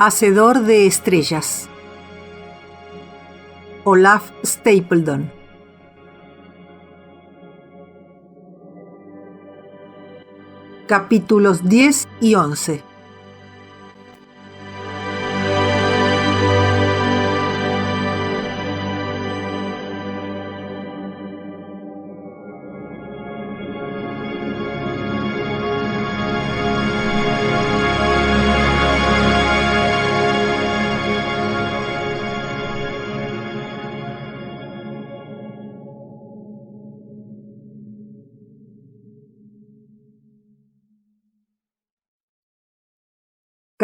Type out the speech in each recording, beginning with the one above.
Hacedor de estrellas. Olaf Stapledon. Capítulos 10 y 11.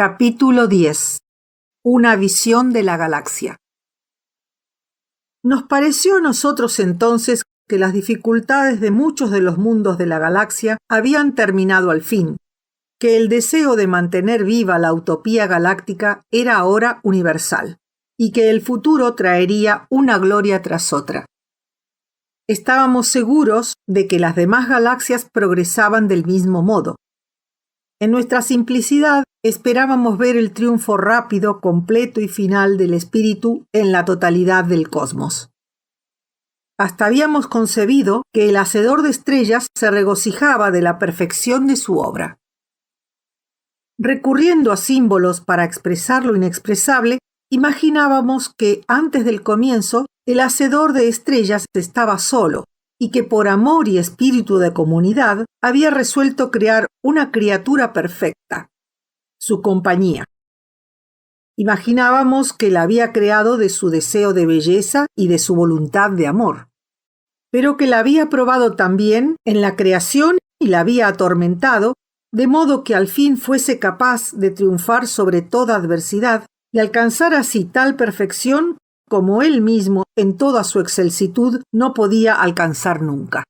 Capítulo 10. Una visión de la galaxia. Nos pareció a nosotros entonces que las dificultades de muchos de los mundos de la galaxia habían terminado al fin, que el deseo de mantener viva la utopía galáctica era ahora universal, y que el futuro traería una gloria tras otra. Estábamos seguros de que las demás galaxias progresaban del mismo modo. En nuestra simplicidad esperábamos ver el triunfo rápido, completo y final del espíritu en la totalidad del cosmos. Hasta habíamos concebido que el hacedor de estrellas se regocijaba de la perfección de su obra. Recurriendo a símbolos para expresar lo inexpresable, imaginábamos que antes del comienzo el hacedor de estrellas estaba solo, y que por amor y espíritu de comunidad había resuelto crear una criatura perfecta, su compañía. Imaginábamos que la había creado de su deseo de belleza y de su voluntad de amor, pero que la había probado también en la creación y la había atormentado, de modo que al fin fuese capaz de triunfar sobre toda adversidad y alcanzar así tal perfección como él mismo en toda su excelsitud no podía alcanzar nunca.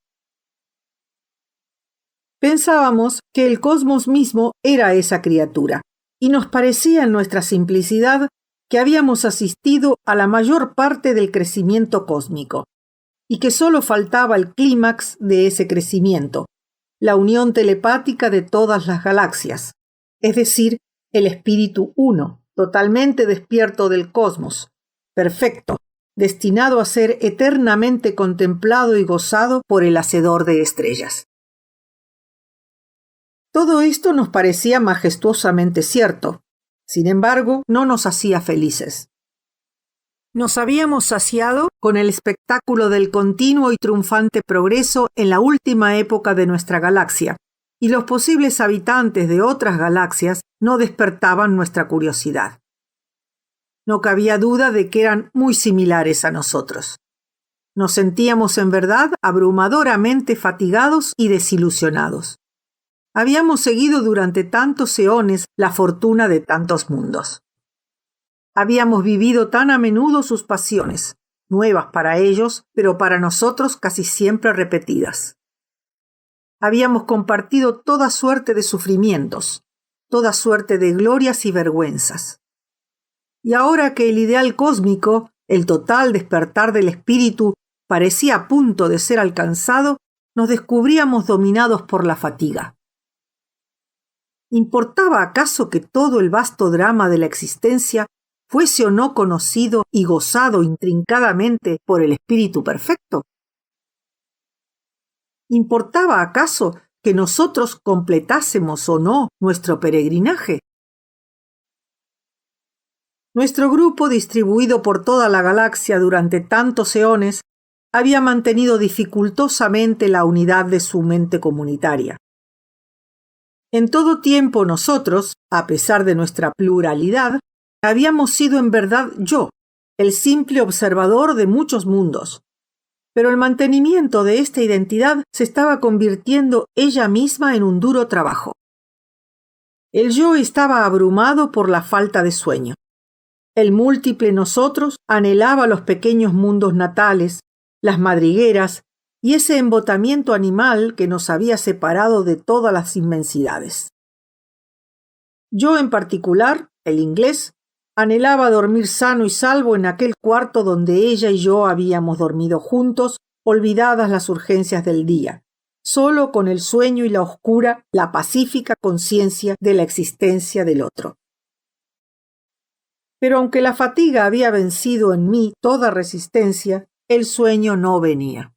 Pensábamos que el cosmos mismo era esa criatura, y nos parecía en nuestra simplicidad que habíamos asistido a la mayor parte del crecimiento cósmico, y que solo faltaba el clímax de ese crecimiento, la unión telepática de todas las galaxias, es decir, el espíritu uno, totalmente despierto del cosmos, perfecto, destinado a ser eternamente contemplado y gozado por el hacedor de estrellas. Todo esto nos parecía majestuosamente cierto. Sin embargo, no nos hacía felices. Nos habíamos saciado con el espectáculo del continuo y triunfante progreso en la última época de nuestra galaxia, y los posibles habitantes de otras galaxias no despertaban nuestra curiosidad. No cabía duda de que eran muy similares a nosotros. Nos sentíamos en verdad abrumadoramente fatigados y desilusionados. Habíamos seguido durante tantos eones la fortuna de tantos mundos. Habíamos vivido tan a menudo sus pasiones, nuevas para ellos, pero para nosotros casi siempre repetidas. Habíamos compartido toda suerte de sufrimientos, toda suerte de glorias y vergüenzas. Y ahora que el ideal cósmico, el total despertar del espíritu, parecía a punto de ser alcanzado, nos descubríamos dominados por la fatiga. ¿Importaba acaso que todo el vasto drama de la existencia fuese o no conocido y gozado intrincadamente por el espíritu perfecto? ¿Importaba acaso que nosotros completásemos o no nuestro peregrinaje? Nuestro grupo, distribuido por toda la galaxia durante tantos eones, había mantenido dificultosamente la unidad de su mente comunitaria. En todo tiempo nosotros, a pesar de nuestra pluralidad, habíamos sido en verdad yo, el simple observador de muchos mundos. Pero el mantenimiento de esta identidad se estaba convirtiendo ella misma en un duro trabajo. El yo estaba abrumado por la falta de sueño. El múltiple nosotros anhelaba los pequeños mundos natales, las madrigueras y ese embotamiento animal que nos había separado de todas las inmensidades. Yo en particular, el inglés, anhelaba dormir sano y salvo en aquel cuarto donde ella y yo habíamos dormido juntos, olvidadas las urgencias del día, solo con el sueño y la oscura, la pacífica conciencia de la existencia del otro. Pero aunque la fatiga había vencido en mí toda resistencia, el sueño no venía.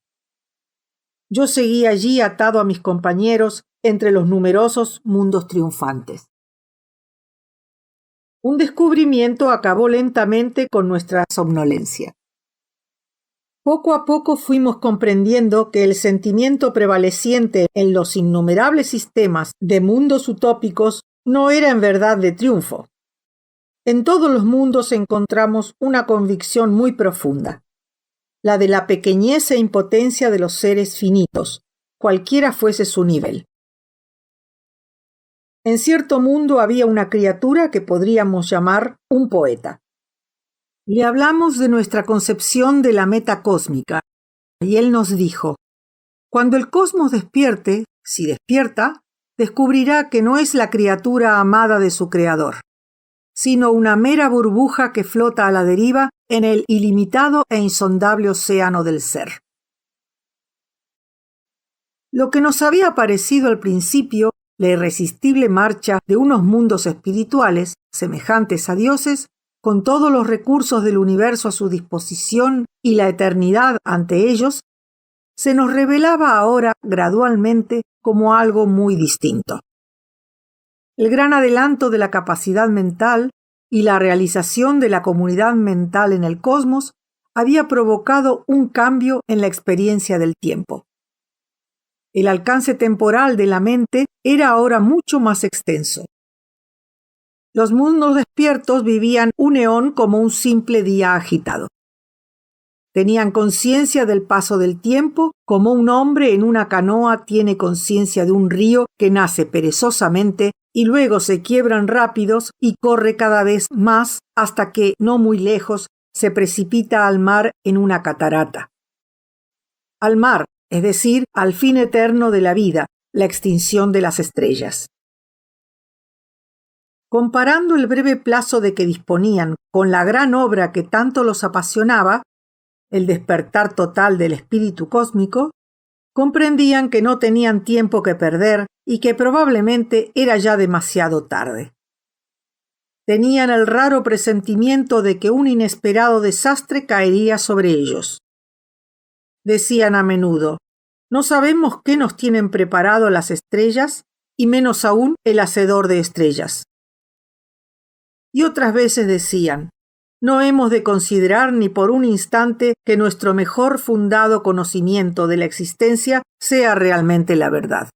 Yo seguía allí atado a mis compañeros entre los numerosos mundos triunfantes. Un descubrimiento acabó lentamente con nuestra somnolencia. Poco a poco fuimos comprendiendo que el sentimiento prevaleciente en los innumerables sistemas de mundos utópicos no era en verdad de triunfo. En todos los mundos encontramos una convicción muy profunda, la de la pequeñez e impotencia de los seres finitos, cualquiera fuese su nivel. En cierto mundo había una criatura que podríamos llamar un poeta. Le hablamos de nuestra concepción de la meta cósmica, y él nos dijo: cuando el cosmos despierte, si despierta, descubrirá que no es la criatura amada de su creador, sino una mera burbuja que flota a la deriva en el ilimitado e insondable océano del ser. Lo que nos había parecido al principio la irresistible marcha de unos mundos espirituales, semejantes a dioses, con todos los recursos del universo a su disposición y la eternidad ante ellos, se nos revelaba ahora gradualmente como algo muy distinto. El gran adelanto de la capacidad mental y la realización de la comunidad mental en el cosmos había provocado un cambio en la experiencia del tiempo. El alcance temporal de la mente era ahora mucho más extenso. Los mundos despiertos vivían un eón como un simple día agitado. Tenían conciencia del paso del tiempo como un hombre en una canoa tiene conciencia de un río que nace perezosamente y luego se quiebran rápidos y corre cada vez más hasta que, no muy lejos, se precipita al mar en una catarata. Al mar, es decir, al fin eterno de la vida, la extinción de las estrellas. Comparando el breve plazo de que disponían con la gran obra que tanto los apasionaba, el despertar total del espíritu cósmico, comprendían que no tenían tiempo que perder y que probablemente era ya demasiado tarde. Tenían el raro presentimiento de que un inesperado desastre caería sobre ellos. Decían a menudo: no sabemos qué nos tienen preparado las estrellas y menos aún el hacedor de estrellas. Y otras veces decían: no hemos de considerar ni por un instante que nuestro mejor fundado conocimiento de la existencia sea realmente la verdad.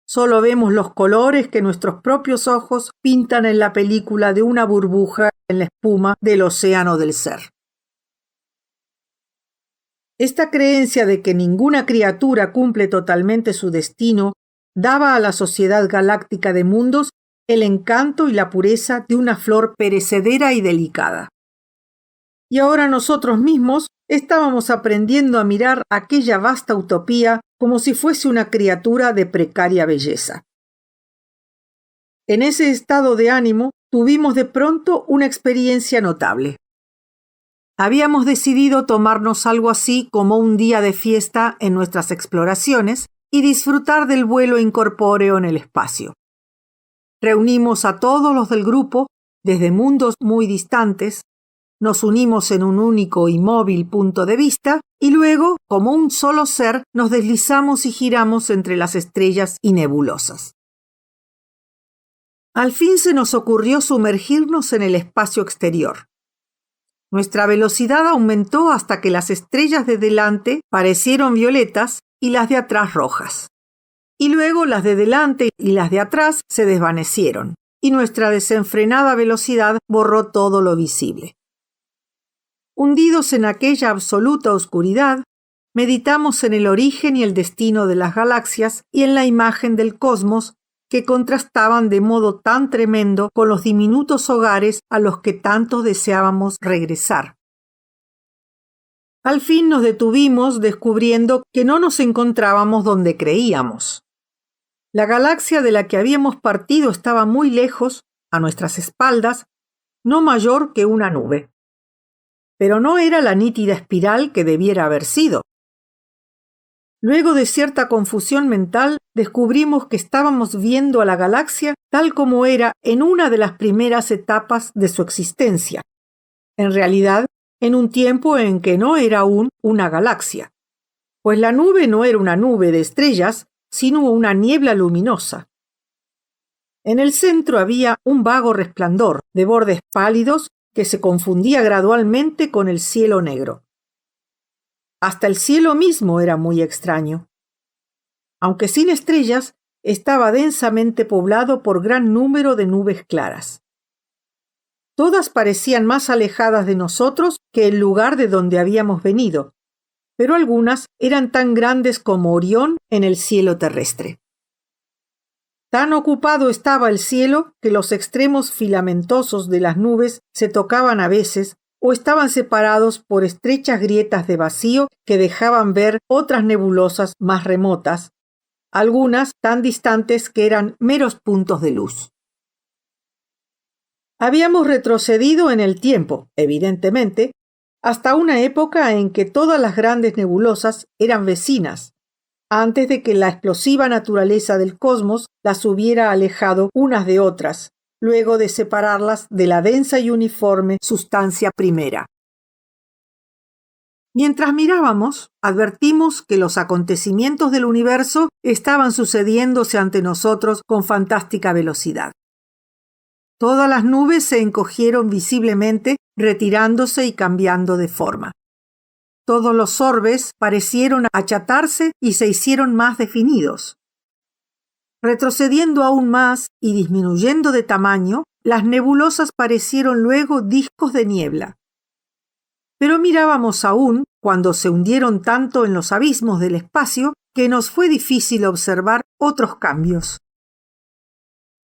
Solo vemos los colores que nuestros propios ojos pintan en la película de una burbuja en la espuma del océano del ser. Esta creencia de que ninguna criatura cumple totalmente su destino daba a la sociedad galáctica de mundos el encanto y la pureza de una flor perecedera y delicada. Y ahora nosotros mismos estábamos aprendiendo a mirar aquella vasta utopía como si fuese una criatura de precaria belleza. En ese estado de ánimo tuvimos de pronto una experiencia notable. Habíamos decidido tomarnos algo así como un día de fiesta en nuestras exploraciones y disfrutar del vuelo incorpóreo en el espacio. Reunimos a todos los del grupo, desde mundos muy distantes, nos unimos en un único y móvil punto de vista y luego, como un solo ser, nos deslizamos y giramos entre las estrellas y nebulosas. Al fin se nos ocurrió sumergirnos en el espacio exterior. Nuestra velocidad aumentó hasta que las estrellas de delante parecieron violetas y las de atrás rojas. Y luego las de delante y las de atrás se desvanecieron, y nuestra desenfrenada velocidad borró todo lo visible. Hundidos en aquella absoluta oscuridad, meditamos en el origen y el destino de las galaxias y en la imagen del cosmos que contrastaban de modo tan tremendo con los diminutos hogares a los que tanto deseábamos regresar. Al fin nos detuvimos descubriendo que no nos encontrábamos donde creíamos. La galaxia de la que habíamos partido estaba muy lejos, a nuestras espaldas, no mayor que una nube. Pero no era la nítida espiral que debiera haber sido. Luego de cierta confusión mental, descubrimos que estábamos viendo a la galaxia tal como era en una de las primeras etapas de su existencia. En realidad, en un tiempo en que no era aún una galaxia, pues la nube no era una nube de estrellas, sino una niebla luminosa. En el centro había un vago resplandor de bordes pálidos que se confundía gradualmente con el cielo negro. Hasta el cielo mismo era muy extraño. Aunque sin estrellas, estaba densamente poblado por gran número de nubes claras. Todas parecían más alejadas de nosotros que el lugar de donde habíamos venido, pero algunas eran tan grandes como Orión en el cielo terrestre. Tan ocupado estaba el cielo que los extremos filamentosos de las nubes se tocaban a veces o estaban separados por estrechas grietas de vacío que dejaban ver otras nebulosas más remotas, algunas tan distantes que eran meros puntos de luz. Habíamos retrocedido en el tiempo, evidentemente, hasta una época en que todas las grandes nebulosas eran vecinas, antes de que la explosiva naturaleza del cosmos las hubiera alejado unas de otras, luego de separarlas de la densa y uniforme sustancia primera. Mientras mirábamos, advertimos que los acontecimientos del universo estaban sucediéndose ante nosotros con fantástica velocidad. Todas las nubes se encogieron visiblemente, retirándose y cambiando de forma. Todos los orbes parecieron achatarse y se hicieron más definidos. Retrocediendo aún más y disminuyendo de tamaño, las nebulosas parecieron luego discos de niebla. Pero mirábamos aún cuando se hundieron tanto en los abismos del espacio que nos fue difícil observar otros cambios.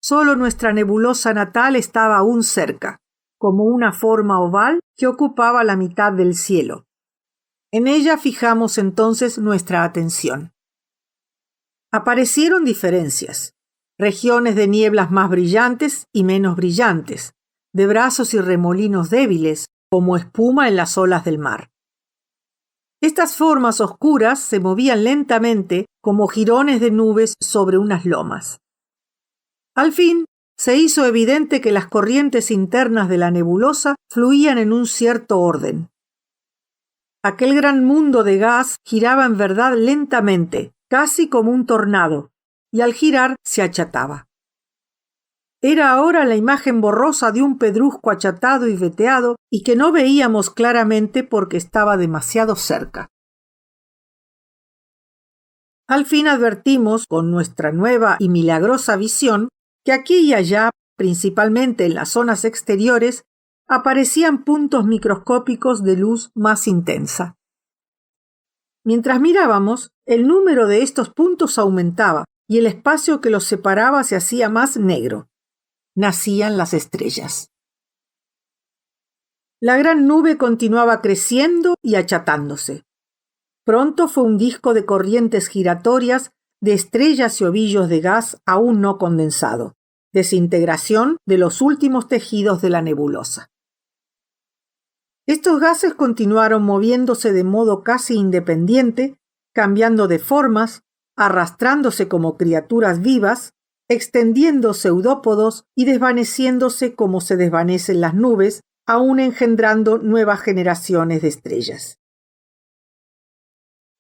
Solo nuestra nebulosa natal estaba aún cerca, como una forma oval que ocupaba la mitad del cielo. En ella fijamos entonces nuestra atención. Aparecieron diferencias, regiones de nieblas más brillantes y menos brillantes, de brazos y remolinos débiles, como espuma en las olas del mar. Estas formas oscuras se movían lentamente como jirones de nubes sobre unas lomas. Al fin, se hizo evidente que las corrientes internas de la nebulosa fluían en un cierto orden. Aquel gran mundo de gas giraba en verdad lentamente, casi como un tornado, y al girar se achataba. Era ahora la imagen borrosa de un pedrusco achatado y veteado y que no veíamos claramente porque estaba demasiado cerca. Al fin advertimos, con nuestra nueva y milagrosa visión, que aquí y allá, principalmente en las zonas exteriores, aparecían puntos microscópicos de luz más intensa. Mientras mirábamos, el número de estos puntos aumentaba y el espacio que los separaba se hacía más negro. Nacían las estrellas. La gran nube continuaba creciendo y achatándose. Pronto fue un disco de corrientes giratorias de estrellas y ovillos de gas aún no condensado, desintegración de los últimos tejidos de la nebulosa. Estos gases continuaron moviéndose de modo casi independiente, cambiando de formas, arrastrándose como criaturas vivas, extendiendo pseudópodos y desvaneciéndose como se desvanecen las nubes, aún engendrando nuevas generaciones de estrellas.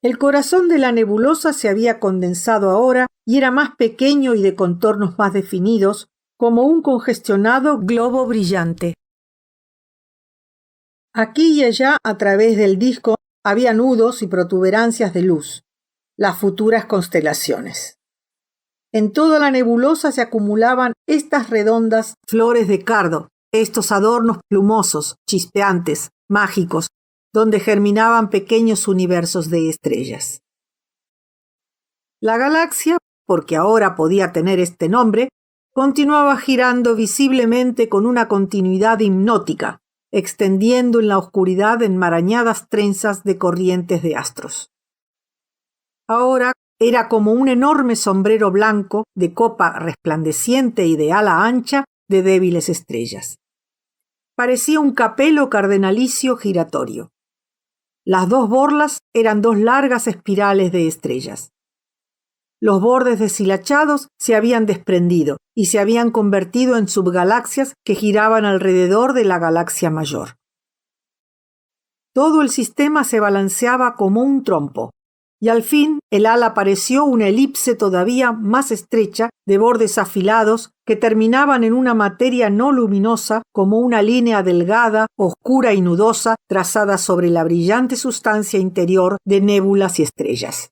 El corazón de la nebulosa se había condensado ahora y era más pequeño y de contornos más definidos, como un congestionado globo brillante. Aquí y allá, a través del disco, había nudos y protuberancias de luz, las futuras constelaciones. En toda la nebulosa se acumulaban estas redondas flores de cardo, estos adornos plumosos, chispeantes, mágicos, donde germinaban pequeños universos de estrellas. La galaxia, porque ahora podía tener este nombre, continuaba girando visiblemente con una continuidad hipnótica, extendiendo en la oscuridad enmarañadas trenzas de corrientes de astros. Ahora era como un enorme sombrero blanco de copa resplandeciente y de ala ancha de débiles estrellas. Parecía un capelo cardenalicio giratorio. Las dos borlas eran dos largas espirales de estrellas. los bordes deshilachados se habían desprendido y se habían convertido en subgalaxias que giraban alrededor de la galaxia mayor. Todo el sistema se balanceaba como un trompo, y al fin el ala pareció una elipse todavía más estrecha de bordes afilados que terminaban en una materia no luminosa como una línea delgada, oscura y nudosa trazada sobre la brillante sustancia interior de nébulas y estrellas.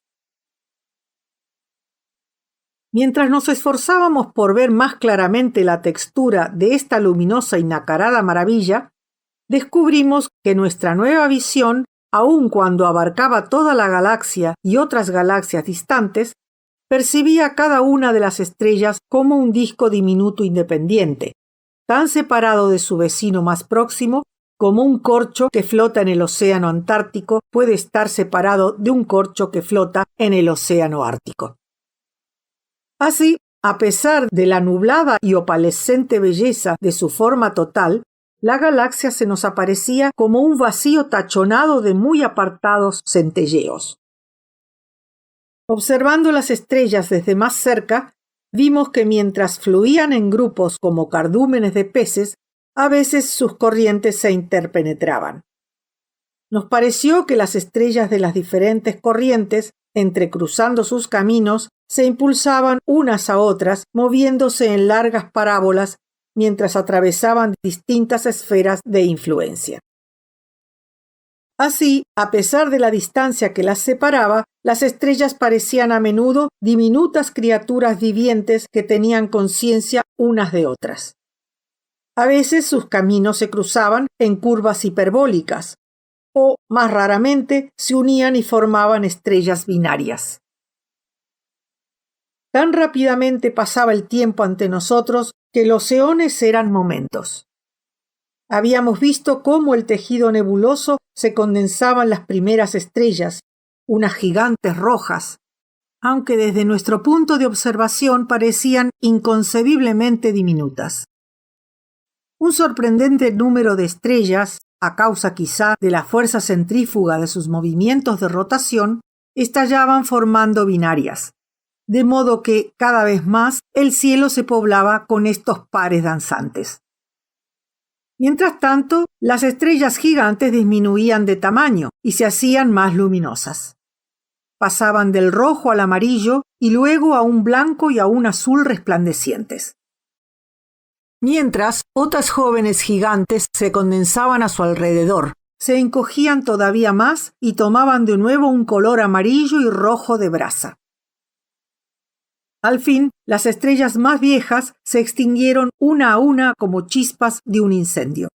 Mientras nos esforzábamos por ver más claramente la textura de esta luminosa y nacarada maravilla, descubrimos que nuestra nueva visión, aun cuando abarcaba toda la galaxia y otras galaxias distantes, percibía cada una de las estrellas como un disco diminuto independiente, tan separado de su vecino más próximo como un corcho que flota en el océano Antártico puede estar separado de un corcho que flota en el océano Ártico. Así, a pesar de la nublada y opalescente belleza de su forma total, la galaxia se nos aparecía como un vacío tachonado de muy apartados centelleos. Observando las estrellas desde más cerca, vimos que mientras fluían en grupos como cardúmenes de peces, a veces sus corrientes se interpenetraban. Nos pareció que las estrellas de las diferentes corrientes, entrecruzando sus caminos, se impulsaban unas a otras, moviéndose en largas parábolas mientras atravesaban distintas esferas de influencia. Así, a pesar de la distancia que las separaba, las estrellas parecían a menudo diminutas criaturas vivientes que tenían conciencia unas de otras. A veces sus caminos se cruzaban en curvas hiperbólicas, o, más raramente, se unían y formaban estrellas binarias. Tan rápidamente pasaba el tiempo ante nosotros que los eones eran momentos. Habíamos visto cómo el tejido nebuloso se condensaban las primeras estrellas, unas gigantes rojas, aunque desde nuestro punto de observación parecían inconcebiblemente diminutas. Un sorprendente número de estrellas, a causa quizá de la fuerza centrífuga de sus movimientos de rotación, estallaban formando binarias, de modo que cada vez más el cielo se poblaba con estos pares danzantes. Mientras tanto, las estrellas gigantes disminuían de tamaño y se hacían más luminosas. Pasaban del rojo al amarillo y luego a un blanco y a un azul resplandecientes. Mientras, otras jóvenes gigantes se condensaban a su alrededor, se encogían todavía más y tomaban de nuevo un color amarillo y rojo de brasa. Al fin, las estrellas más viejas se extinguieron una a una como chispas de un incendio.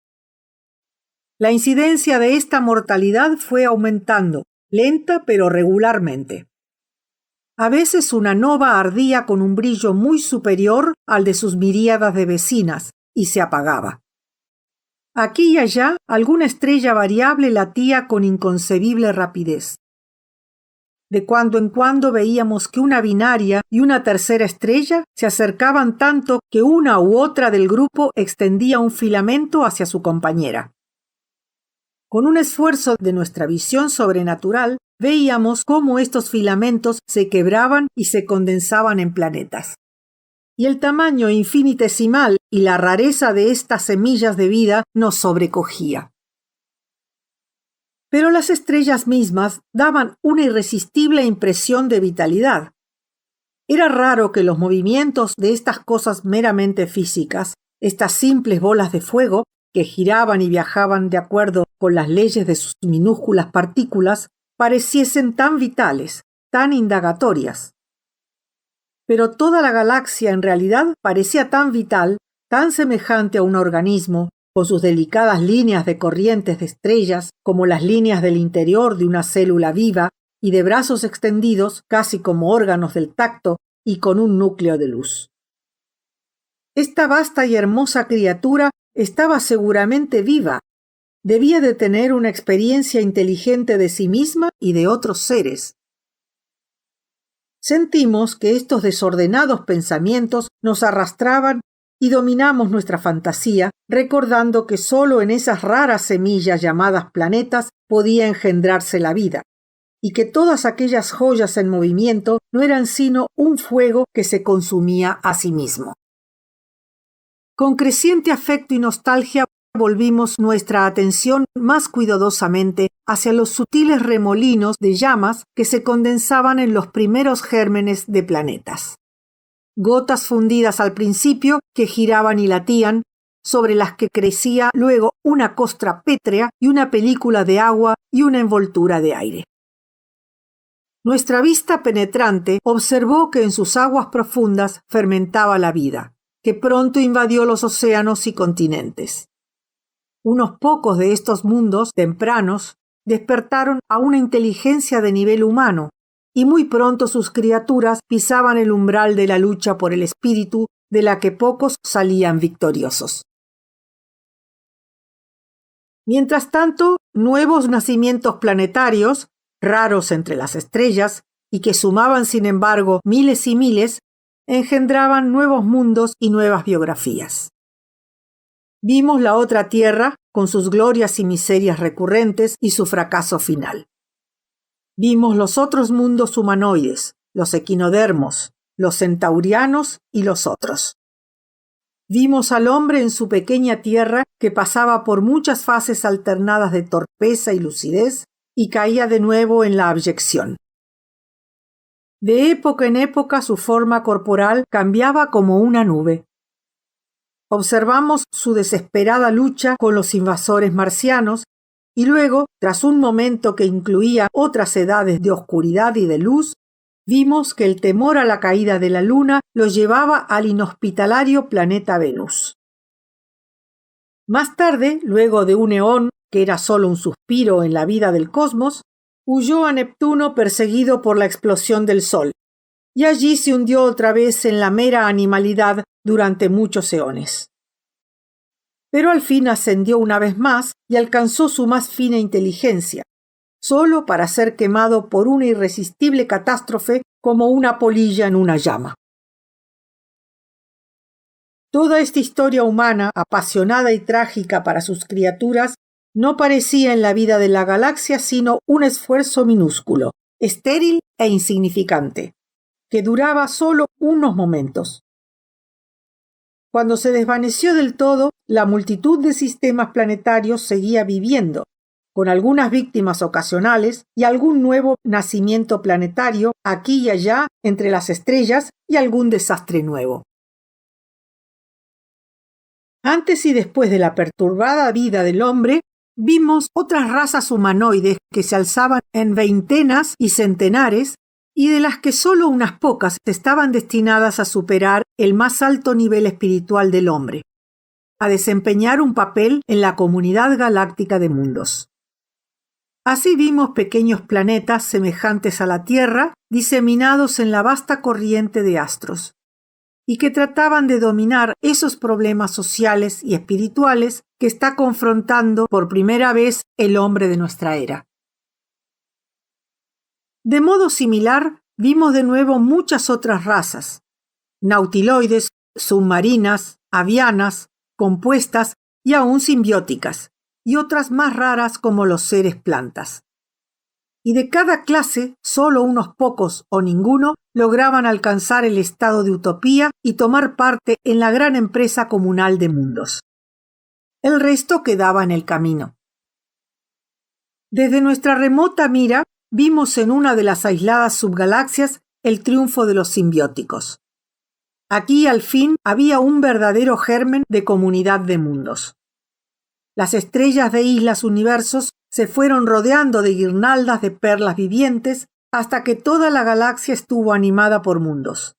La incidencia de esta mortalidad fue aumentando, lenta pero regularmente. A veces una nova ardía con un brillo muy superior al de sus miríadas de vecinas y se apagaba. Aquí y allá alguna estrella variable latía con inconcebible rapidez. De cuando en cuando veíamos que una binaria y una tercera estrella se acercaban tanto que una u otra del grupo extendía un filamento hacia su compañera. Con un esfuerzo de nuestra visión sobrenatural, veíamos cómo estos filamentos se quebraban y se condensaban en planetas. Y el tamaño infinitesimal y la rareza de estas semillas de vida nos sobrecogía. Pero las estrellas mismas daban una irresistible impresión de vitalidad. Era raro que los movimientos de estas cosas meramente físicas, estas simples bolas de fuego, que giraban y viajaban de acuerdo con las leyes de sus minúsculas partículas, pareciesen tan vitales, tan indagatorias. Pero toda la galaxia en realidad parecía tan vital, tan semejante a un organismo, con sus delicadas líneas de corrientes de estrellas, como las líneas del interior de una célula viva, y de brazos extendidos casi como órganos del tacto y con un núcleo de luz. Esta vasta y hermosa criatura estaba seguramente viva. Debía de tener una experiencia inteligente de sí misma y de otros seres. Sentimos que estos desordenados pensamientos nos arrastraban y dominamos nuestra fantasía, recordando que sólo en esas raras semillas llamadas planetas podía engendrarse la vida, y que todas aquellas joyas en movimiento no eran sino un fuego que se consumía a sí mismo. Con creciente afecto y nostalgia volvimos nuestra atención más cuidadosamente hacia los sutiles remolinos de llamas que se condensaban en los primeros gérmenes de planetas. Gotas fundidas al principio que giraban y latían, sobre las que crecía luego una costra pétrea y una película de agua y una envoltura de aire. Nuestra vista penetrante observó que en sus aguas profundas fermentaba la vida, que pronto invadió los océanos y continentes. Unos pocos de estos mundos tempranos despertaron a una inteligencia de nivel humano, y muy pronto sus criaturas pisaban el umbral de la lucha por el espíritu, de la que pocos salían victoriosos. Mientras tanto, nuevos nacimientos planetarios, raros entre las estrellas, y que sumaban sin embargo miles y miles, engendraban nuevos mundos y nuevas biografías. Vimos la otra Tierra con sus glorias y miserias recurrentes y su fracaso final. Vimos los otros mundos humanoides, los equinodermos, los centaurianos y los otros. Vimos al hombre en su pequeña Tierra que pasaba por muchas fases alternadas de torpeza y lucidez y caía de nuevo en la abyección. De época en época su forma corporal cambiaba como una nube. Observamos su desesperada lucha con los invasores marcianos y luego, tras un momento que incluía otras edades de oscuridad y de luz, vimos que el temor a la caída de la luna lo llevaba al inhospitalario planeta Venus. Más tarde, luego de un eón, que era solo un suspiro en la vida del cosmos, huyó a Neptuno perseguido por la explosión del Sol, y allí se hundió otra vez en la mera animalidad durante muchos eones. Pero al fin ascendió una vez más y alcanzó su más fina inteligencia, solo para ser quemado por una irresistible catástrofe como una polilla en una llama. Toda esta historia humana, apasionada y trágica para sus criaturas, no parecía en la vida de la galaxia sino un esfuerzo minúsculo, estéril e insignificante, que duraba solo unos momentos. Cuando se desvaneció del todo, la multitud de sistemas planetarios seguía viviendo, con algunas víctimas ocasionales y algún nuevo nacimiento planetario aquí y allá entre las estrellas y algún desastre nuevo. Antes y después de la perturbada vida del hombre, vimos otras razas humanoides que se alzaban en veintenas y centenares y de las que solo unas pocas estaban destinadas a superar el más alto nivel espiritual del hombre, a desempeñar un papel en la comunidad galáctica de mundos. Así vimos pequeños planetas semejantes a la Tierra diseminados en la vasta corriente de astros, y que trataban de dominar esos problemas sociales y espirituales que está confrontando por primera vez el hombre de nuestra era. De modo similar, vimos de nuevo muchas otras razas, nautiloides, submarinas, avianas, compuestas y aún simbióticas, y otras más raras como los seres plantas. Y de cada clase, solo unos pocos o ninguno lograban alcanzar el estado de utopía y tomar parte en la gran empresa comunal de mundos. El resto quedaba en el camino. Desde nuestra remota mira, vimos en una de las aisladas subgalaxias el triunfo de los simbióticos. Aquí, al fin, había un verdadero germen de comunidad de mundos. Las estrellas de islas universos se fueron rodeando de guirnaldas de perlas vivientes hasta que toda la galaxia estuvo animada por mundos.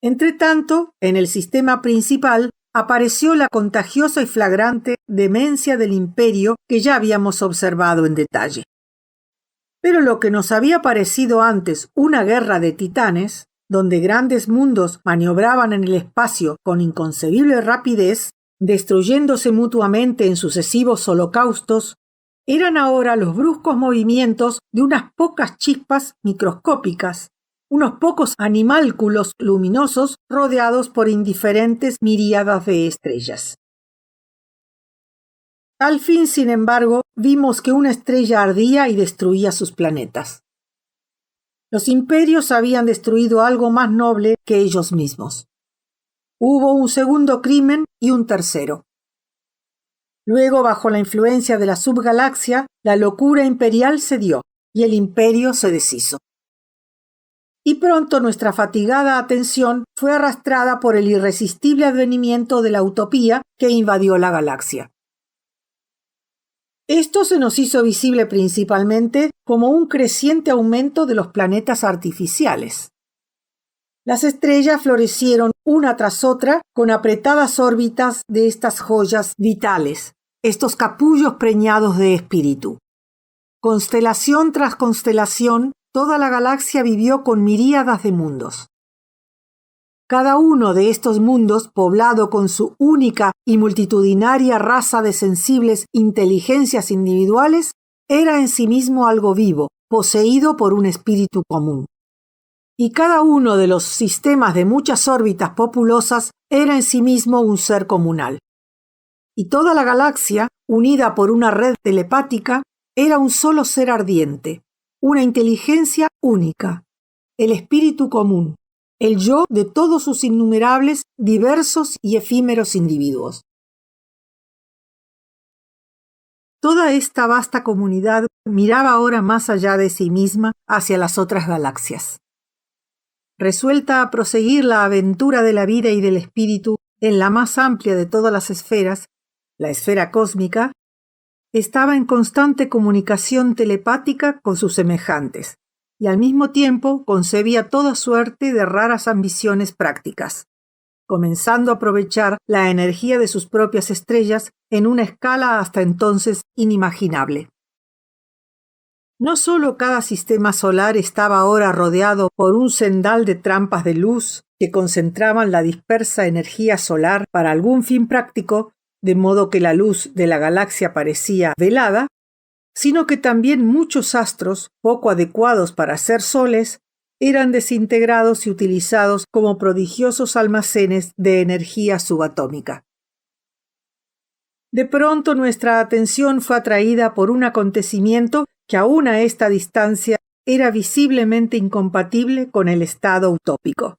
Entretanto, en el sistema principal apareció la contagiosa y flagrante demencia del imperio que ya habíamos observado en detalle. Pero lo que nos había parecido antes una guerra de titanes, donde grandes mundos maniobraban en el espacio con inconcebible rapidez, destruyéndose mutuamente en sucesivos holocaustos, eran ahora los bruscos movimientos de unas pocas chispas microscópicas, unos pocos animálculos luminosos rodeados por indiferentes miríadas de estrellas. Al fin, sin embargo, vimos que una estrella ardía y destruía sus planetas. Los imperios habían destruido algo más noble que ellos mismos. Hubo un segundo crimen y un tercero. Luego, bajo la influencia de la subgalaxia, la locura imperial cedió y el imperio se deshizo. Y pronto nuestra fatigada atención fue arrastrada por el irresistible advenimiento de la utopía que invadió la galaxia. Esto se nos hizo visible principalmente como un creciente aumento de los planetas artificiales. Las estrellas florecieron una tras otra con apretadas órbitas de estas joyas vitales, estos capullos preñados de espíritu. Constelación tras constelación, toda la galaxia vivió con miríadas de mundos. Cada uno de estos mundos, poblado con su única y multitudinaria raza de sensibles inteligencias individuales, era en sí mismo algo vivo, poseído por un espíritu común. Y cada uno de los sistemas de muchas órbitas populosas era en sí mismo un ser comunal. Y toda la galaxia, unida por una red telepática, era un solo ser ardiente, una inteligencia única, el espíritu común, el yo de todos sus innumerables, diversos y efímeros individuos. Toda esta vasta comunidad miraba ahora más allá de sí misma hacia las otras galaxias. Resuelta a proseguir la aventura de la vida y del espíritu en la más amplia de todas las esferas, la esfera cósmica, estaba en constante comunicación telepática con sus semejantes, y al mismo tiempo concebía toda suerte de raras ambiciones prácticas, comenzando a aprovechar la energía de sus propias estrellas en una escala hasta entonces inimaginable. No solo cada sistema solar estaba ahora rodeado por un sendal de trampas de luz que concentraban la dispersa energía solar para algún fin práctico, de modo que la luz de la galaxia parecía velada, sino que también muchos astros, poco adecuados para ser soles, eran desintegrados y utilizados como prodigiosos almacenes de energía subatómica. De pronto nuestra atención fue atraída por un acontecimiento que aún a esta distancia era visiblemente incompatible con el estado utópico.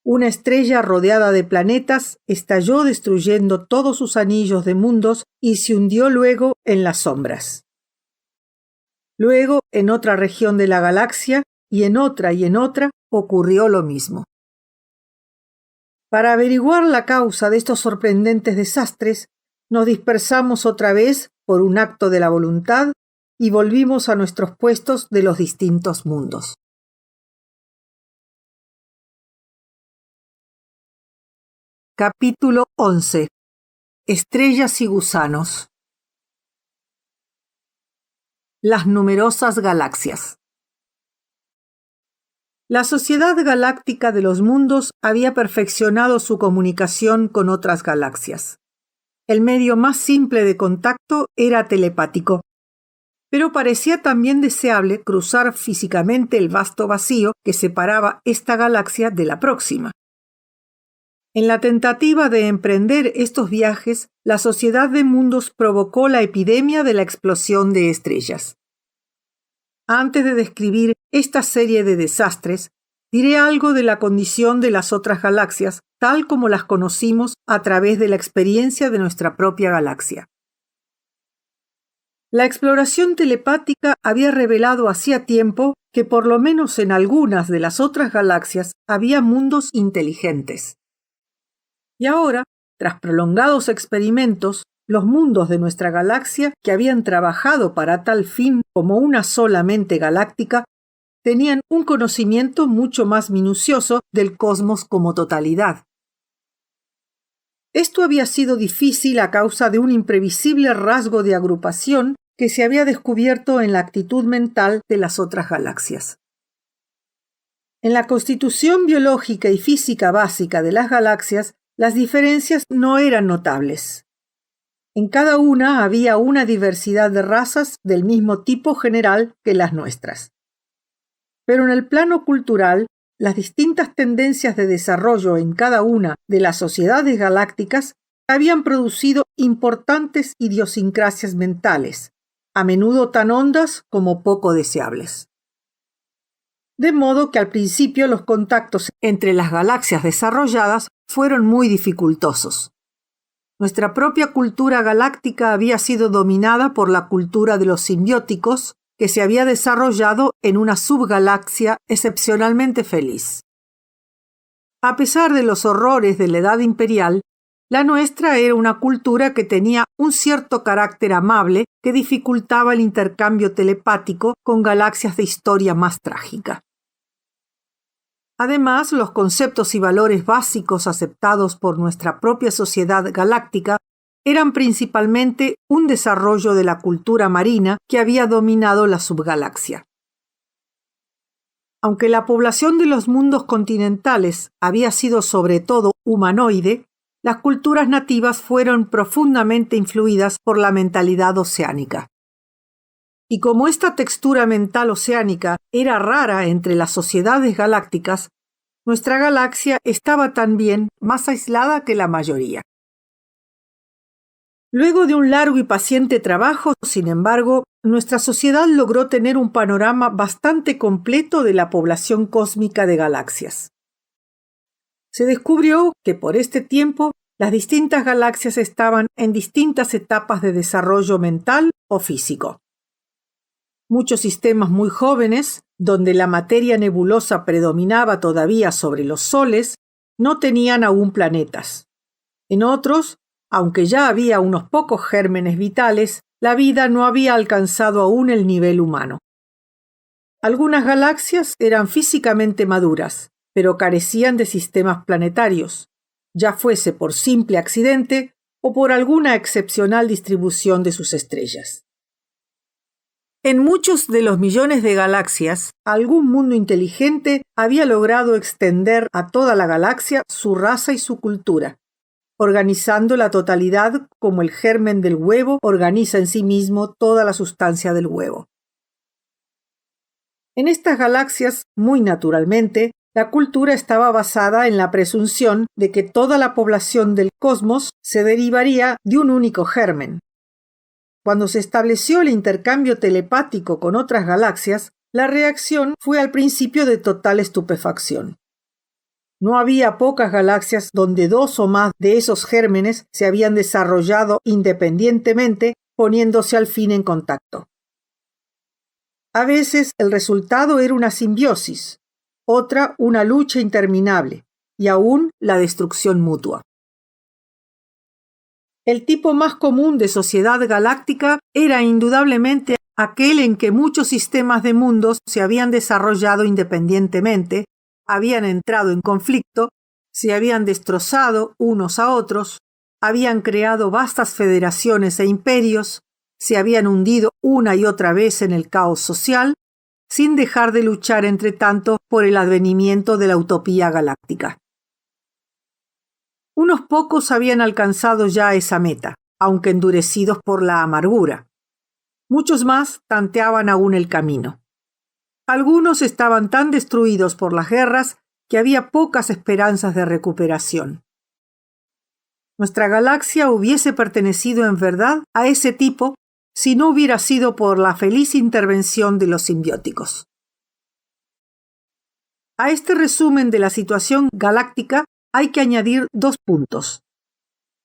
Una estrella rodeada de planetas estalló destruyendo todos sus anillos de mundos y se hundió luego en las sombras. Luego, en otra región de la galaxia, y en otra, ocurrió lo mismo. Para averiguar la causa de estos sorprendentes desastres, nos dispersamos otra vez por un acto de la voluntad y volvimos a nuestros puestos de los distintos mundos. Capítulo 11. Estrellas y gusanos. Las numerosas galaxias. La Sociedad Galáctica de los Mundos había perfeccionado su comunicación con otras galaxias. El medio más simple de contacto era telepático, pero parecía también deseable cruzar físicamente el vasto vacío que separaba esta galaxia de la próxima. En la tentativa de emprender estos viajes, la Sociedad de Mundos provocó la epidemia de la explosión de estrellas. Antes de describir esta serie de desastres, diré algo de la condición de las otras galaxias, tal como las conocimos a través de la experiencia de nuestra propia galaxia. La exploración telepática había revelado hacía tiempo que por lo menos en algunas de las otras galaxias había mundos inteligentes. Y ahora, tras prolongados experimentos, los mundos de nuestra galaxia, que habían trabajado para tal fin como una sola mente galáctica, tenían un conocimiento mucho más minucioso del cosmos como totalidad. Esto había sido difícil a causa de un imprevisible rasgo de agrupación que se había descubierto en la actitud mental de las otras galaxias. En la constitución biológica y física básica de las galaxias, las diferencias no eran notables. En cada una había una diversidad de razas del mismo tipo general que las nuestras. Pero en el plano cultural, las distintas tendencias de desarrollo en cada una de las sociedades galácticas habían producido importantes idiosincrasias mentales, a menudo tan hondas como poco deseables. De modo que al principio los contactos entre las galaxias desarrolladas fueron muy dificultosos. Nuestra propia cultura galáctica había sido dominada por la cultura de los simbióticos, que se había desarrollado en una subgalaxia excepcionalmente feliz. A pesar de los horrores de la Edad Imperial, la nuestra era una cultura que tenía un cierto carácter amable que dificultaba el intercambio telepático con galaxias de historia más trágica. Además, los conceptos y valores básicos aceptados por nuestra propia sociedad galáctica eran principalmente un desarrollo de la cultura marina que había dominado la subgalaxia. Aunque la población de los mundos continentales había sido sobre todo humanoide, las culturas nativas fueron profundamente influidas por la mentalidad oceánica. Y como esta textura mental oceánica era rara entre las sociedades galácticas, nuestra galaxia estaba también más aislada que la mayoría. Luego de un largo y paciente trabajo, sin embargo, nuestra sociedad logró tener un panorama bastante completo de la población cósmica de galaxias. Se descubrió que por este tiempo las distintas galaxias estaban en distintas etapas de desarrollo mental o físico. Muchos sistemas muy jóvenes, donde la materia nebulosa predominaba todavía sobre los soles, no tenían aún planetas. En otros, aunque ya había unos pocos gérmenes vitales, la vida no había alcanzado aún el nivel humano. Algunas galaxias eran físicamente maduras, pero carecían de sistemas planetarios, ya fuese por simple accidente o por alguna excepcional distribución de sus estrellas. En muchos de los millones de galaxias, algún mundo inteligente había logrado extender a toda la galaxia su raza y su cultura, organizando la totalidad como el germen del huevo organiza en sí mismo toda la sustancia del huevo. En estas galaxias, muy naturalmente, la cultura estaba basada en la presunción de que toda la población del cosmos se derivaría de un único germen. Cuando se estableció el intercambio telepático con otras galaxias, la reacción fue al principio de total estupefacción. No había pocas galaxias donde dos o más de esos gérmenes se habían desarrollado independientemente, poniéndose al fin en contacto. A veces el resultado era una simbiosis, otra una lucha interminable y aún la destrucción mutua. El tipo más común de sociedad galáctica era indudablemente aquel en que muchos sistemas de mundos se habían desarrollado independientemente, habían entrado en conflicto, se habían destrozado unos a otros, habían creado vastas federaciones e imperios, se habían hundido una y otra vez en el caos social, sin dejar de luchar entre tanto por el advenimiento de la utopía galáctica. Unos pocos habían alcanzado ya esa meta, aunque endurecidos por la amargura. Muchos más tanteaban aún el camino. Algunos estaban tan destruidos por las guerras que había pocas esperanzas de recuperación. Nuestra galaxia hubiese pertenecido en verdad a ese tipo si no hubiera sido por la feliz intervención de los simbióticos. A este resumen de la situación galáctica hay que añadir dos puntos.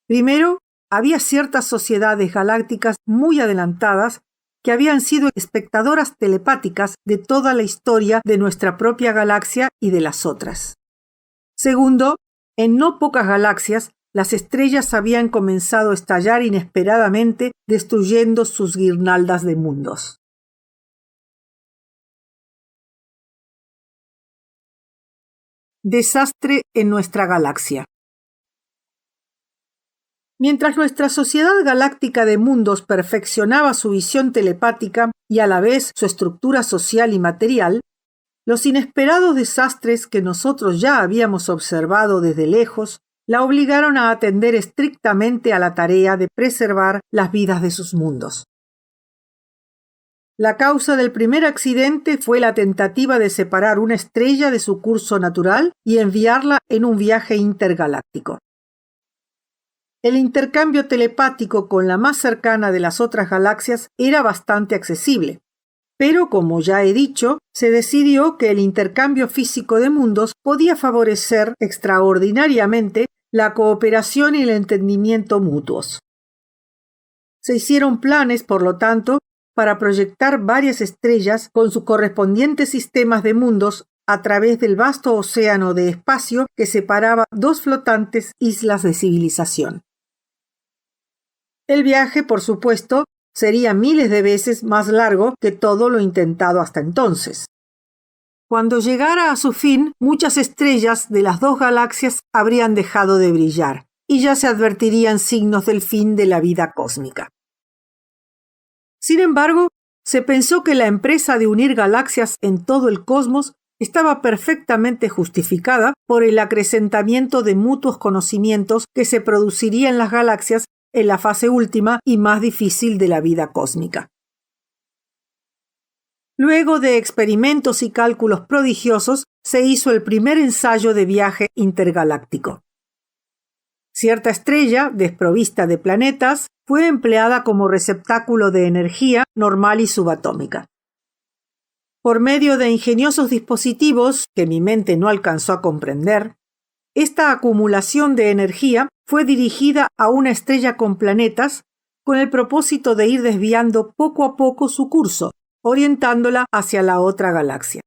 Primero, había ciertas sociedades galácticas muy adelantadas que habían sido espectadoras telepáticas de toda la historia de nuestra propia galaxia y de las otras. Segundo, en no pocas galaxias, las estrellas habían comenzado a estallar inesperadamente, destruyendo sus guirnaldas de mundos. Desastre en nuestra galaxia. Mientras nuestra sociedad galáctica de mundos perfeccionaba su visión telepática y a la vez su estructura social y material, los inesperados desastres que nosotros ya habíamos observado desde lejos la obligaron a atender estrictamente a la tarea de preservar las vidas de sus mundos. La causa del primer accidente fue la tentativa de separar una estrella de su curso natural y enviarla en un viaje intergaláctico. el intercambio telepático con la más cercana de las otras galaxias era bastante accesible. Pero, como ya he dicho, se decidió que el intercambio físico de mundos podía favorecer extraordinariamente la cooperación y el entendimiento mutuos. Se hicieron planes, por lo tanto, para proyectar varias estrellas con sus correspondientes sistemas de mundos a través del vasto océano de espacio que separaba dos flotantes islas de civilización. El viaje, por supuesto, sería miles de veces más largo que todo lo intentado hasta entonces. Cuando llegara a su fin, muchas estrellas de las dos galaxias habrían dejado de brillar, y ya se advertirían signos del fin de la vida cósmica. Sin embargo, se pensó que la empresa de unir galaxias en todo el cosmos estaba perfectamente justificada por el acrecentamiento de mutuos conocimientos que se produciría en las galaxias en la fase última y más difícil de la vida cósmica. Luego de experimentos y cálculos prodigiosos, se hizo el primer ensayo de viaje intergaláctico. Cierta estrella, desprovista de planetas, fue empleada como receptáculo de energía normal y subatómica. Por medio de ingeniosos dispositivos que mi mente no alcanzó a comprender, esta acumulación de energía fue dirigida a una estrella con planetas con el propósito de ir desviando poco a poco su curso, orientándola hacia la otra galaxia.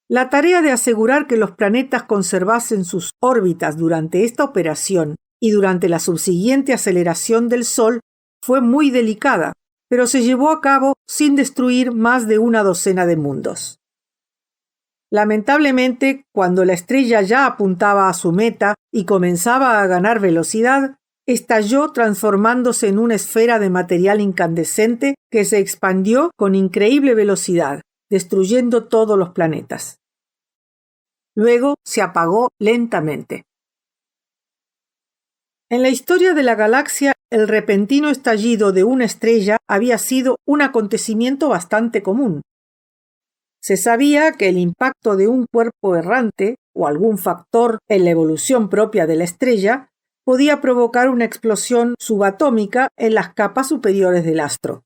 La tarea de asegurar que los planetas conservasen sus órbitas durante esta operación y durante la subsiguiente aceleración del Sol fue muy delicada, pero se llevó a cabo sin destruir más de una docena de mundos. Lamentablemente, cuando la estrella ya apuntaba a su meta y comenzaba a ganar velocidad, estalló transformándose en una esfera de material incandescente que se expandió con increíble velocidad, destruyendo todos los planetas. Luego se apagó lentamente. En la historia de la galaxia, el repentino estallido de una estrella había sido un acontecimiento bastante común. Se sabía que el impacto de un cuerpo errante o algún factor en la evolución propia de la estrella podía provocar una explosión subatómica en las capas superiores del astro.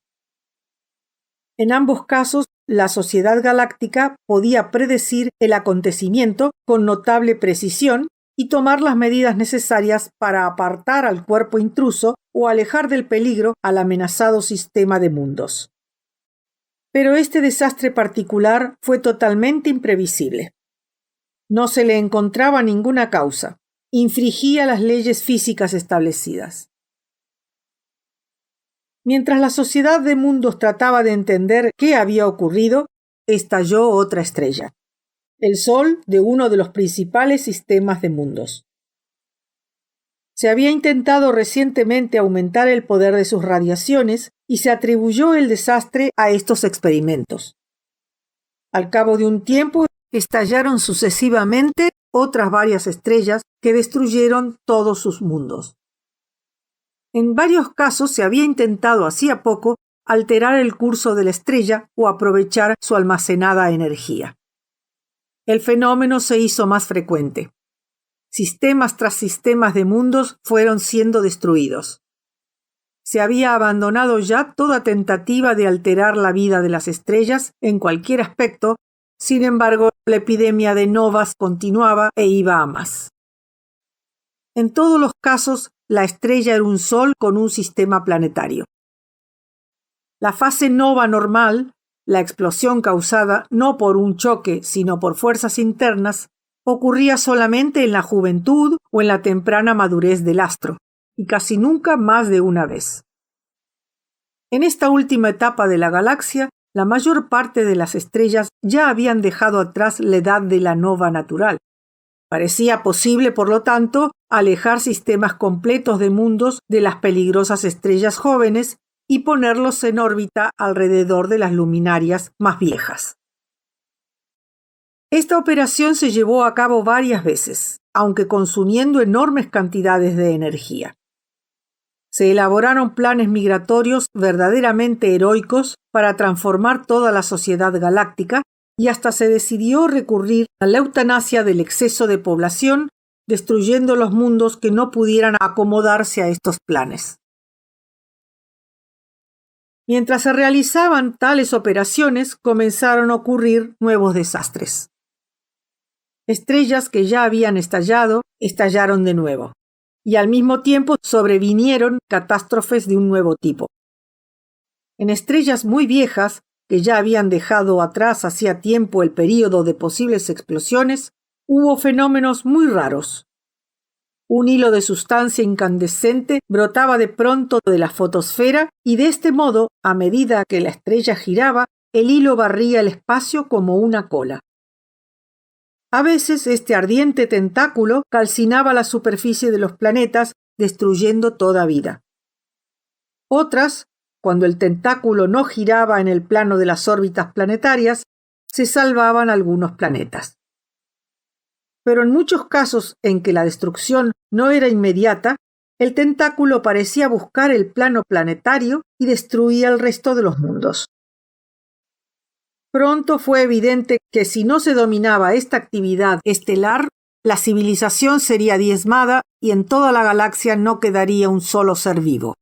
En ambos casos, la Sociedad Galáctica podía predecir el acontecimiento con notable precisión y tomar las medidas necesarias para apartar al cuerpo intruso o alejar del peligro al amenazado sistema de mundos. Pero este desastre particular fue totalmente imprevisible. No se le encontraba ninguna causa. Infringía las leyes físicas establecidas. Mientras la Sociedad de Mundos trataba de entender qué había ocurrido, estalló otra estrella, el Sol de uno de los principales sistemas de mundos. Se había intentado recientemente aumentar el poder de sus radiaciones y se atribuyó el desastre a estos experimentos. Al cabo de un tiempo, estallaron sucesivamente otras varias estrellas que destruyeron todos sus mundos. En varios casos se había intentado hacía poco alterar el curso de la estrella o aprovechar su almacenada energía. El fenómeno se hizo más frecuente. Sistemas tras sistemas de mundos fueron siendo destruidos. Se había abandonado ya toda tentativa de alterar la vida de las estrellas en cualquier aspecto. Sin embargo, la epidemia de novas continuaba e iba a más. En todos los casos, la estrella era un sol con un sistema planetario. La fase nova normal, la explosión causada no por un choque, sino por fuerzas internas, ocurría solamente en la juventud o en la temprana madurez del astro, y casi nunca más de una vez. En esta última etapa de la galaxia, la mayor parte de las estrellas ya habían dejado atrás la edad de la nova natural. Parecía posible, por lo tanto, alejar sistemas completos de mundos de las peligrosas estrellas jóvenes y ponerlos en órbita alrededor de las luminarias más viejas. Esta operación se llevó a cabo varias veces, aunque consumiendo enormes cantidades de energía. Se elaboraron planes migratorios verdaderamente heroicos para transformar toda la sociedad galáctica y hasta se decidió recurrir a la eutanasia del exceso de población destruyendo los mundos que no pudieran acomodarse a estos planes. Mientras se realizaban tales operaciones, comenzaron a ocurrir nuevos desastres. Estrellas que ya habían estallado, estallaron de nuevo, y al mismo tiempo sobrevinieron catástrofes de un nuevo tipo. En estrellas muy viejas, que ya habían dejado atrás hacía tiempo el período de posibles explosiones, hubo fenómenos muy raros. Un hilo de sustancia incandescente brotaba de pronto de la fotosfera y de este modo, a medida que la estrella giraba, el hilo barría el espacio como una cola. A veces este ardiente tentáculo calcinaba la superficie de los planetas, destruyendo toda vida. Otras, cuando el tentáculo no giraba en el plano de las órbitas planetarias, se salvaban algunos planetas. Pero en muchos casos en que la destrucción no era inmediata, el tentáculo parecía buscar el plano planetario y destruía el resto de los mundos. Pronto fue evidente que si no se dominaba esta actividad estelar, la civilización sería diezmada y en toda la galaxia no quedaría un solo ser vivo.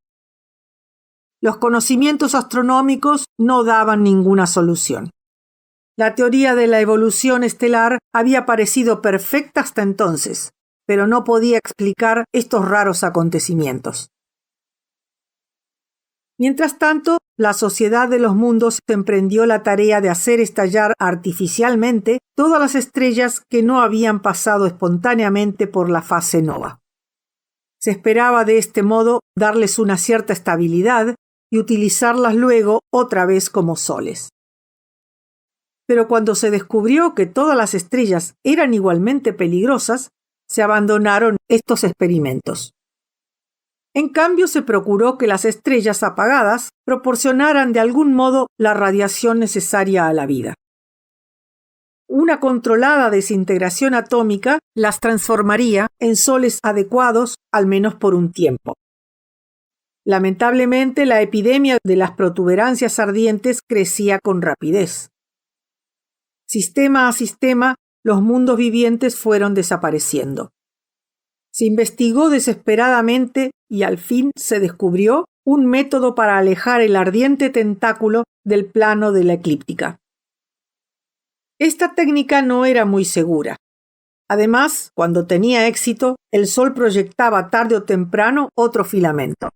Los conocimientos astronómicos no daban ninguna solución. La teoría de la evolución estelar había parecido perfecta hasta entonces, pero no podía explicar estos raros acontecimientos. Mientras tanto, la Sociedad de los Mundos emprendió la tarea de hacer estallar artificialmente todas las estrellas que no habían pasado espontáneamente por la fase nova. Se esperaba de este modo darles una cierta estabilidad y utilizarlas luego otra vez como soles. Pero cuando se descubrió que todas las estrellas eran igualmente peligrosas, se abandonaron estos experimentos. En cambio, se procuró que las estrellas apagadas proporcionaran de algún modo la radiación necesaria a la vida. Una controlada desintegración atómica las transformaría en soles adecuados, al menos por un tiempo. Lamentablemente, la epidemia de las protuberancias ardientes crecía con rapidez. Sistema a sistema, los mundos vivientes fueron desapareciendo. Se investigó desesperadamente y al fin se descubrió un método para alejar el ardiente tentáculo del plano de la eclíptica. Esta técnica no era muy segura. Además, cuando tenía éxito, el Sol proyectaba tarde o temprano otro filamento.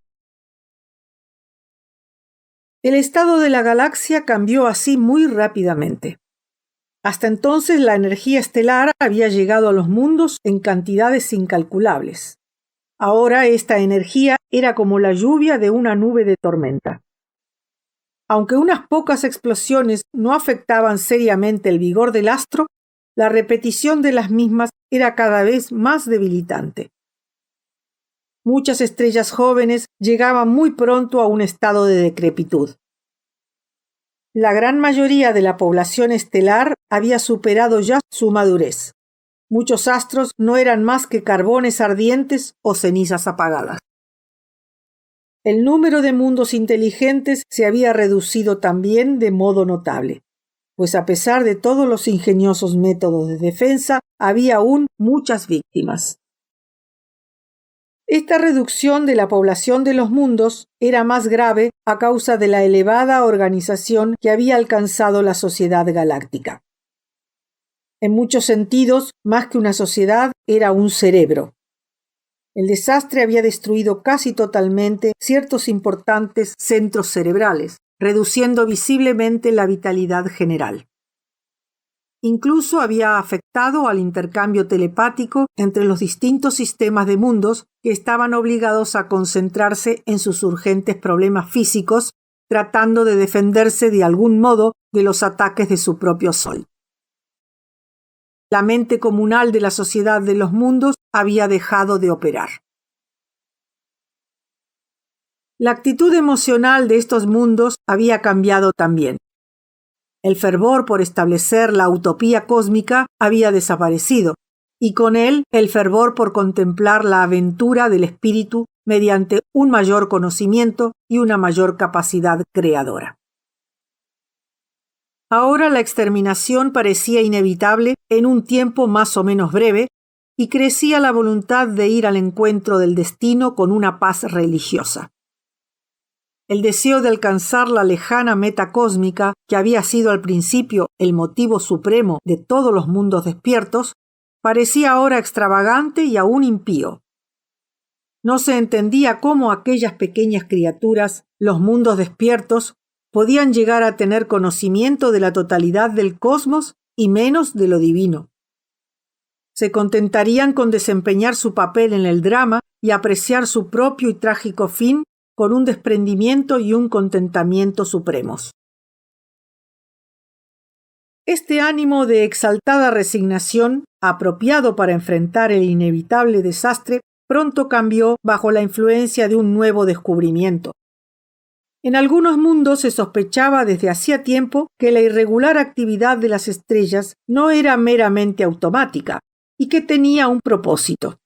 El estado de la galaxia cambió así muy rápidamente. Hasta entonces la energía estelar había llegado a los mundos en cantidades incalculables. Ahora esta energía era como la lluvia de una nube de tormenta. Aunque unas pocas explosiones no afectaban seriamente el vigor del astro, la repetición de las mismas era cada vez más debilitante. Muchas estrellas jóvenes llegaban muy pronto a un estado de decrepitud. La gran mayoría de la población estelar había superado ya su madurez. Muchos astros no eran más que carbones ardientes o cenizas apagadas. El número de mundos inteligentes se había reducido también de modo notable, pues a pesar de todos los ingeniosos métodos de defensa, había aún muchas víctimas. Esta reducción de la población de los mundos era más grave a causa de la elevada organización que había alcanzado la sociedad galáctica. En muchos sentidos, más que una sociedad, era un cerebro. El desastre había destruido casi totalmente ciertos importantes centros cerebrales, reduciendo visiblemente la vitalidad general. Incluso había afectado al intercambio telepático entre los distintos sistemas de mundos que estaban obligados a concentrarse en sus urgentes problemas físicos, tratando de defenderse de algún modo de los ataques de su propio Sol. La mente comunal de la sociedad de los mundos había dejado de operar. La actitud emocional de estos mundos había cambiado también. El fervor por establecer la utopía cósmica había desaparecido, y con él el fervor por contemplar la aventura del espíritu mediante un mayor conocimiento y una mayor capacidad creadora. Ahora la exterminación parecía inevitable en un tiempo más o menos breve, y crecía la voluntad de ir al encuentro del destino con una paz religiosa. El deseo de alcanzar la lejana meta cósmica, que había sido al principio el motivo supremo de todos los mundos despiertos, parecía ahora extravagante y aún impío. No se entendía cómo aquellas pequeñas criaturas, los mundos despiertos, podían llegar a tener conocimiento de la totalidad del cosmos y menos de lo divino. Se contentarían con desempeñar su papel en el drama y apreciar su propio y trágico fin con un desprendimiento y un contentamiento supremos. Este ánimo de exaltada resignación, apropiado para enfrentar el inevitable desastre, pronto cambió bajo la influencia de un nuevo descubrimiento. En algunos mundos se sospechaba desde hacía tiempo que la irregular actividad de las estrellas no era meramente automática y que tenía un propósito.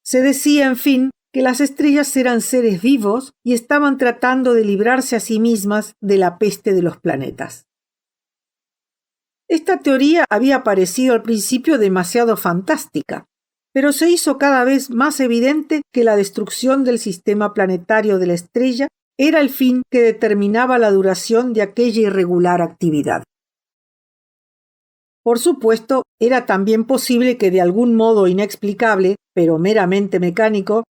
Se decía, en fin, que las estrellas eran seres vivos y estaban tratando de librarse a sí mismas de la peste de los planetas. Esta teoría había parecido al principio demasiado fantástica, pero se hizo cada vez más evidente que la destrucción del sistema planetario de la estrella era el fin que determinaba la duración de aquella irregular actividad. Por supuesto, era también posible que de algún modo inexplicable, pero meramente mecánico,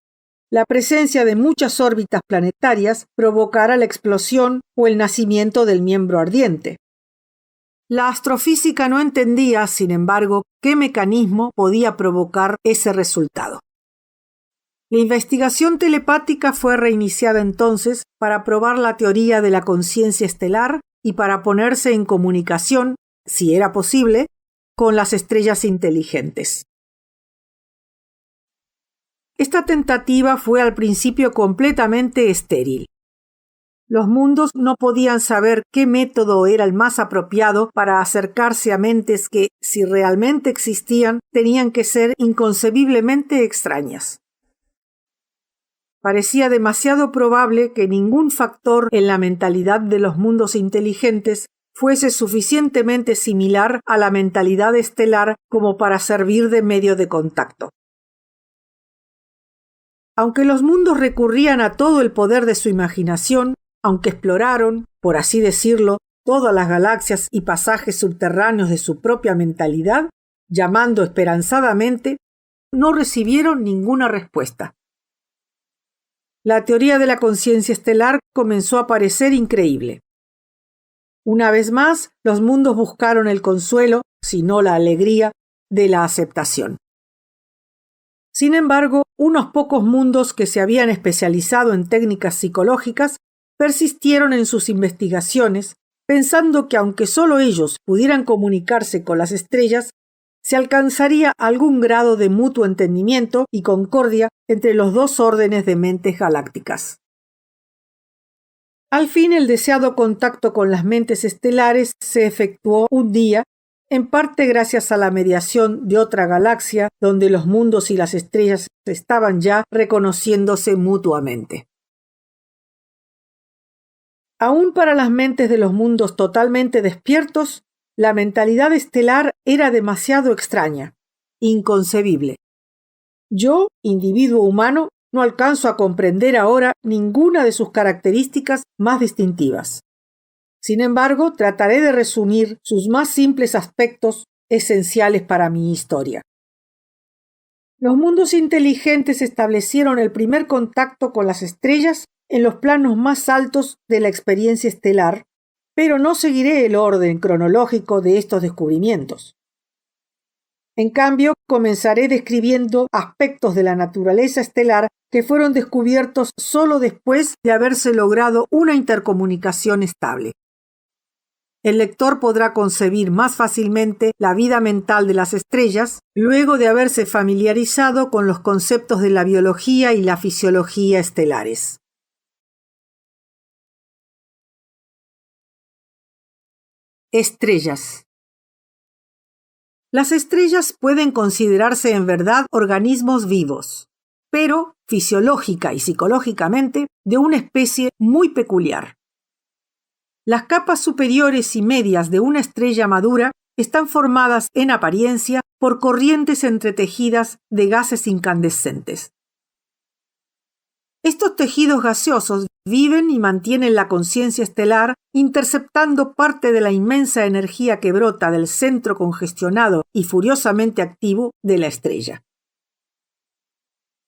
la presencia de muchas órbitas planetarias provocara la explosión o el nacimiento del miembro ardiente. La astrofísica no entendía, sin embargo, qué mecanismo podía provocar ese resultado. La investigación telepática fue reiniciada entonces para probar la teoría de la conciencia estelar y para ponerse en comunicación, si era posible, con las estrellas inteligentes. Esta tentativa fue al principio completamente estéril. Los mundos no podían saber qué método era el más apropiado para acercarse a mentes que, si realmente existían, tenían que ser inconcebiblemente extrañas. Parecía demasiado probable que ningún factor en la mentalidad de los mundos inteligentes fuese suficientemente similar a la mentalidad estelar como para servir de medio de contacto. Aunque los mundos recurrían a todo el poder de su imaginación, aunque exploraron, por así decirlo, todas las galaxias y pasajes subterráneos de su propia mentalidad, llamando esperanzadamente, no recibieron ninguna respuesta. La teoría de la conciencia estelar comenzó a parecer increíble. Una vez más, los mundos buscaron el consuelo, si no la alegría, de la aceptación. Sin embargo, unos pocos mundos que se habían especializado en técnicas psicológicas persistieron en sus investigaciones, pensando que aunque solo ellos pudieran comunicarse con las estrellas, se alcanzaría algún grado de mutuo entendimiento y concordia entre los dos órdenes de mentes galácticas. Al fin, el deseado contacto con las mentes estelares se efectuó un día, en parte gracias a la mediación de otra galaxia donde los mundos y las estrellas estaban ya reconociéndose mutuamente. Aún para las mentes de los mundos totalmente despiertos, la mentalidad estelar era demasiado extraña, inconcebible. Yo, individuo humano, no alcanzo a comprender ahora ninguna de sus características más distintivas. Sin embargo, trataré de resumir sus más simples aspectos esenciales para mi historia. Los mundos inteligentes establecieron el primer contacto con las estrellas en los planos más altos de la experiencia estelar, pero no seguiré el orden cronológico de estos descubrimientos. En cambio, comenzaré describiendo aspectos de la naturaleza estelar que fueron descubiertos solo después de haberse logrado una intercomunicación estable. El lector podrá concebir más fácilmente la vida mental de las estrellas luego de haberse familiarizado con los conceptos de la biología y la fisiología estelares. Estrellas. Las estrellas pueden considerarse en verdad organismos vivos, pero fisiológica y psicológicamente de una especie muy peculiar. Las capas superiores y medias de una estrella madura están formadas en apariencia por corrientes entretejidas de gases incandescentes. Estos tejidos gaseosos viven y mantienen la conciencia estelar, interceptando parte de la inmensa energía que brota del centro congestionado y furiosamente activo de la estrella.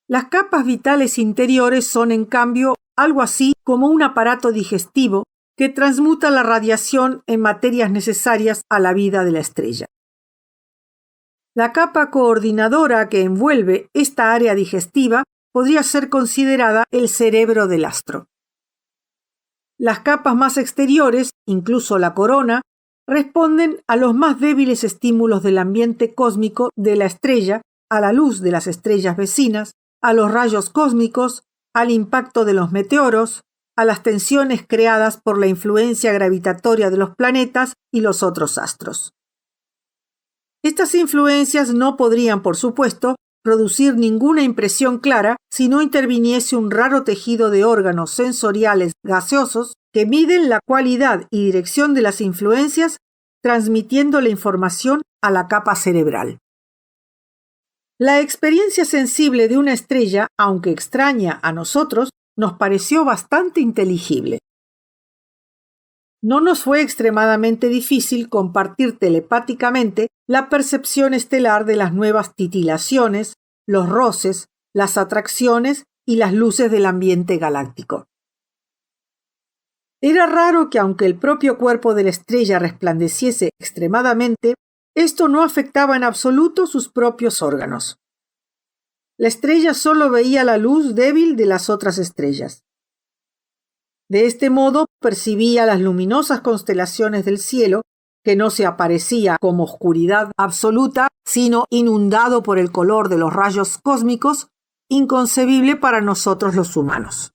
Las capas vitales interiores son, en cambio, algo así como un aparato digestivo que transmuta la radiación en materias necesarias a la vida de la estrella. La capa coordinadora que envuelve esta área digestiva podría ser considerada el cerebro del astro. Las capas más exteriores, incluso la corona, responden a los más débiles estímulos del ambiente cósmico de la estrella, a la luz de las estrellas vecinas, a los rayos cósmicos, al impacto de los meteoros, a las tensiones creadas por la influencia gravitatoria de los planetas y los otros astros. Estas influencias no podrían, por supuesto, producir ninguna impresión clara si no interviniese un raro tejido de órganos sensoriales gaseosos que miden la cualidad y dirección de las influencias, transmitiendo la información a la capa cerebral. La experiencia sensible de una estrella, aunque extraña a nosotros, nos pareció bastante inteligible. No nos fue extremadamente difícil compartir telepáticamente la percepción estelar de las nuevas titilaciones, los roces, las atracciones y las luces del ambiente galáctico. Era raro que, aunque el propio cuerpo de la estrella resplandeciese extremadamente, esto no afectaba en absoluto sus propios órganos. La estrella solo veía la luz débil de las otras estrellas. De este modo percibía las luminosas constelaciones del cielo, que no se aparecía como oscuridad absoluta, sino inundado por el color de los rayos cósmicos, inconcebible para nosotros los humanos.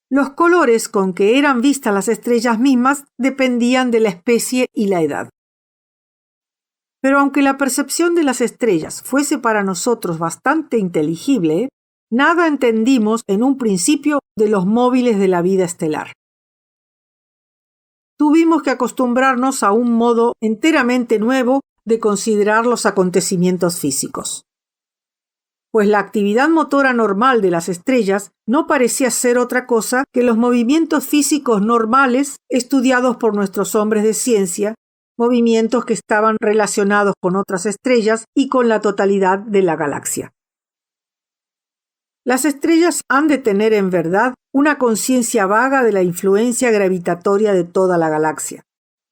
Los colores con que eran vistas las estrellas mismas dependían de la especie y la edad. Pero aunque la percepción de las estrellas fuese para nosotros bastante inteligible, nada entendimos en un principio de los móviles de la vida estelar. Tuvimos que acostumbrarnos a un modo enteramente nuevo de considerar los acontecimientos físicos. Pues la actividad motora normal de las estrellas no parecía ser otra cosa que los movimientos físicos normales estudiados por nuestros hombres de ciencia, movimientos que estaban relacionados con otras estrellas y con la totalidad de la galaxia. Las estrellas han de tener en verdad una conciencia vaga de la influencia gravitatoria de toda la galaxia,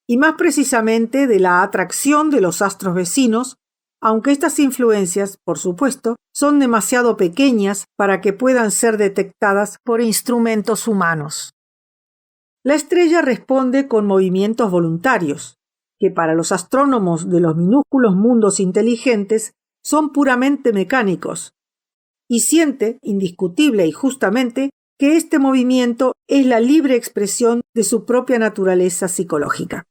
y más precisamente de la atracción de los astros vecinos, aunque estas influencias, por supuesto, son demasiado pequeñas para que puedan ser detectadas por instrumentos humanos. La estrella responde con movimientos voluntarios, que para los astrónomos de los minúsculos mundos inteligentes son puramente mecánicos, y siente, indiscutible y justamente, que este movimiento es la libre expresión de su propia naturaleza psicológica.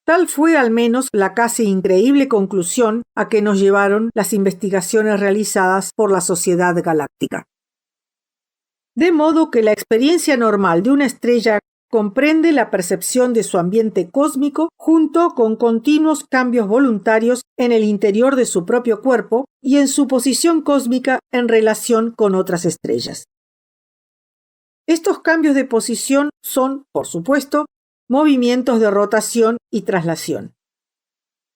Tal fue al menos la casi increíble conclusión a que nos llevaron las investigaciones realizadas por la Sociedad Galáctica. De modo que la experiencia normal de una estrella comprende la percepción de su ambiente cósmico junto con continuos cambios voluntarios en el interior de su propio cuerpo y en su posición cósmica en relación con otras estrellas. Estos cambios de posición son, por supuesto, movimientos de rotación y traslación.